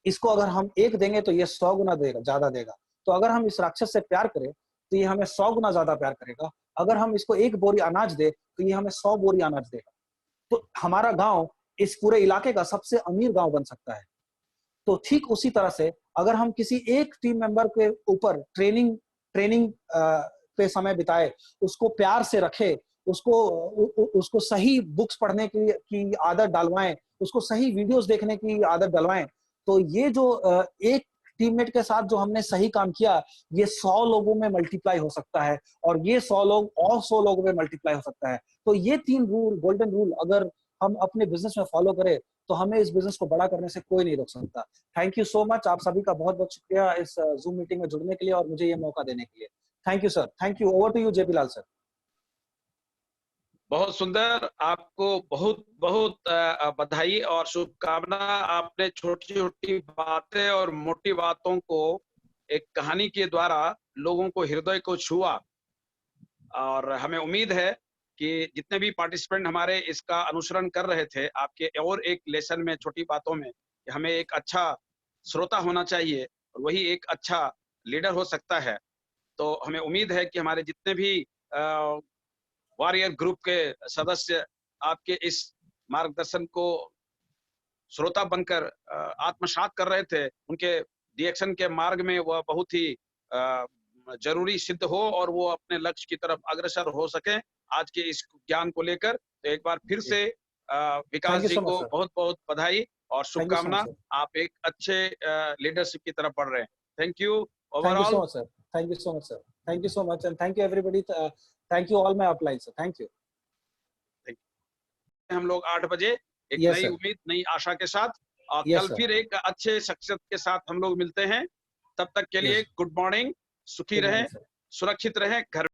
इसको अगर हम एक देंगे तो ये 100 गुना देगा, ज्यादा देगा। तो अगर हम इस राक्षस से प्यार करें तो ये हमें 100 गुना ज्यादा प्यार करेगा। अगर हम इसको 1 बोरी अनाज दे तो ये हमें 100 बोरी अनाज देगा। तो हमारा गांव इस पूरे इलाके का सबसे अमीर गांव बन सकता है। तो ठीक उसी तरह से अगर हम किसी एक टीम मेंबर के ऊपर ट्रेनिंग पे समय बिताए, उसको प्यार से रखे, उसको सही बुक्स पढ़ने की आदत डलवाएं, उसको सही वीडियोस देखने की आदत डलवाएं, तो ये जो एक टीममेट के साथ जो हमने सही काम किया, ये 100 लोगों में मल्टीप्लाई हो सकता है और ये 100 लोग और 100 लोगों में मल्टीप्लाई हो सकता है। तो ये 3 रूल, गोल्डन रूल अगर हम अपने बिजनेस में फॉलो करें तो हमें इस बिजनेस को बड़ा करने से कोई नहीं रोक सकता। थैंक यू सो मच, आप सभी का बहुत बहुत शुक्रिया इस जूम मीटिंग में जुड़ने के लिए और मुझे ये मौका देने के लिए। Thank you sir, thank you. Over to you JP Lal sir. बहुत सुंदर, आपको बहुत बहुत बधाई और शुभकामना। आपने छोटी छोटी बातें और मोटी बातों को एक कहानी के द्वारा लोगों को हृदय को छुआ और हमें उम्मीद है कि जितने भी पार्टिसिपेंट हमारे इसका अनुसरण कर रहे थे आपके और एक लेसन में, छोटी बातों में, कि हमें एक अच्छा श्रोता होना चाहिए और वही एक अच्छा लीडर हो सकता है। तो हमें उम्मीद है कि हमारे जितने भी वॉरियर ग्रुप के सदस्य आपके इस मार्गदर्शन को श्रोता बनकर आत्मसात कर रहे थे, उनके डीएक्शन के मार्ग में वह बहुत ही जरूरी सिद्ध हो और वो अपने लक्ष्य की तरफ अग्रसर हो सके आज के इस ज्ञान को लेकर। तो एक बार फिर से विकास जी को बहुत बहुत बधाई और शुभकामना। आप एक अच्छे लीडरशिप की तरफ बढ़ रहे हैं। Thank you overall sir. Thank you so much sir. Thank you so much and thank you everybody. Thank you all my upline sir. Thank you. हम लोग 8 बजे एक नई उम्मीद, नई आशा के साथ और कल फिर एक अच्छे शख्सियत के साथ हम लोग मिलते हैं। तब तक के लिए गुड मॉर्निंग, सुखी रहें, सुरक्षित रहें, घर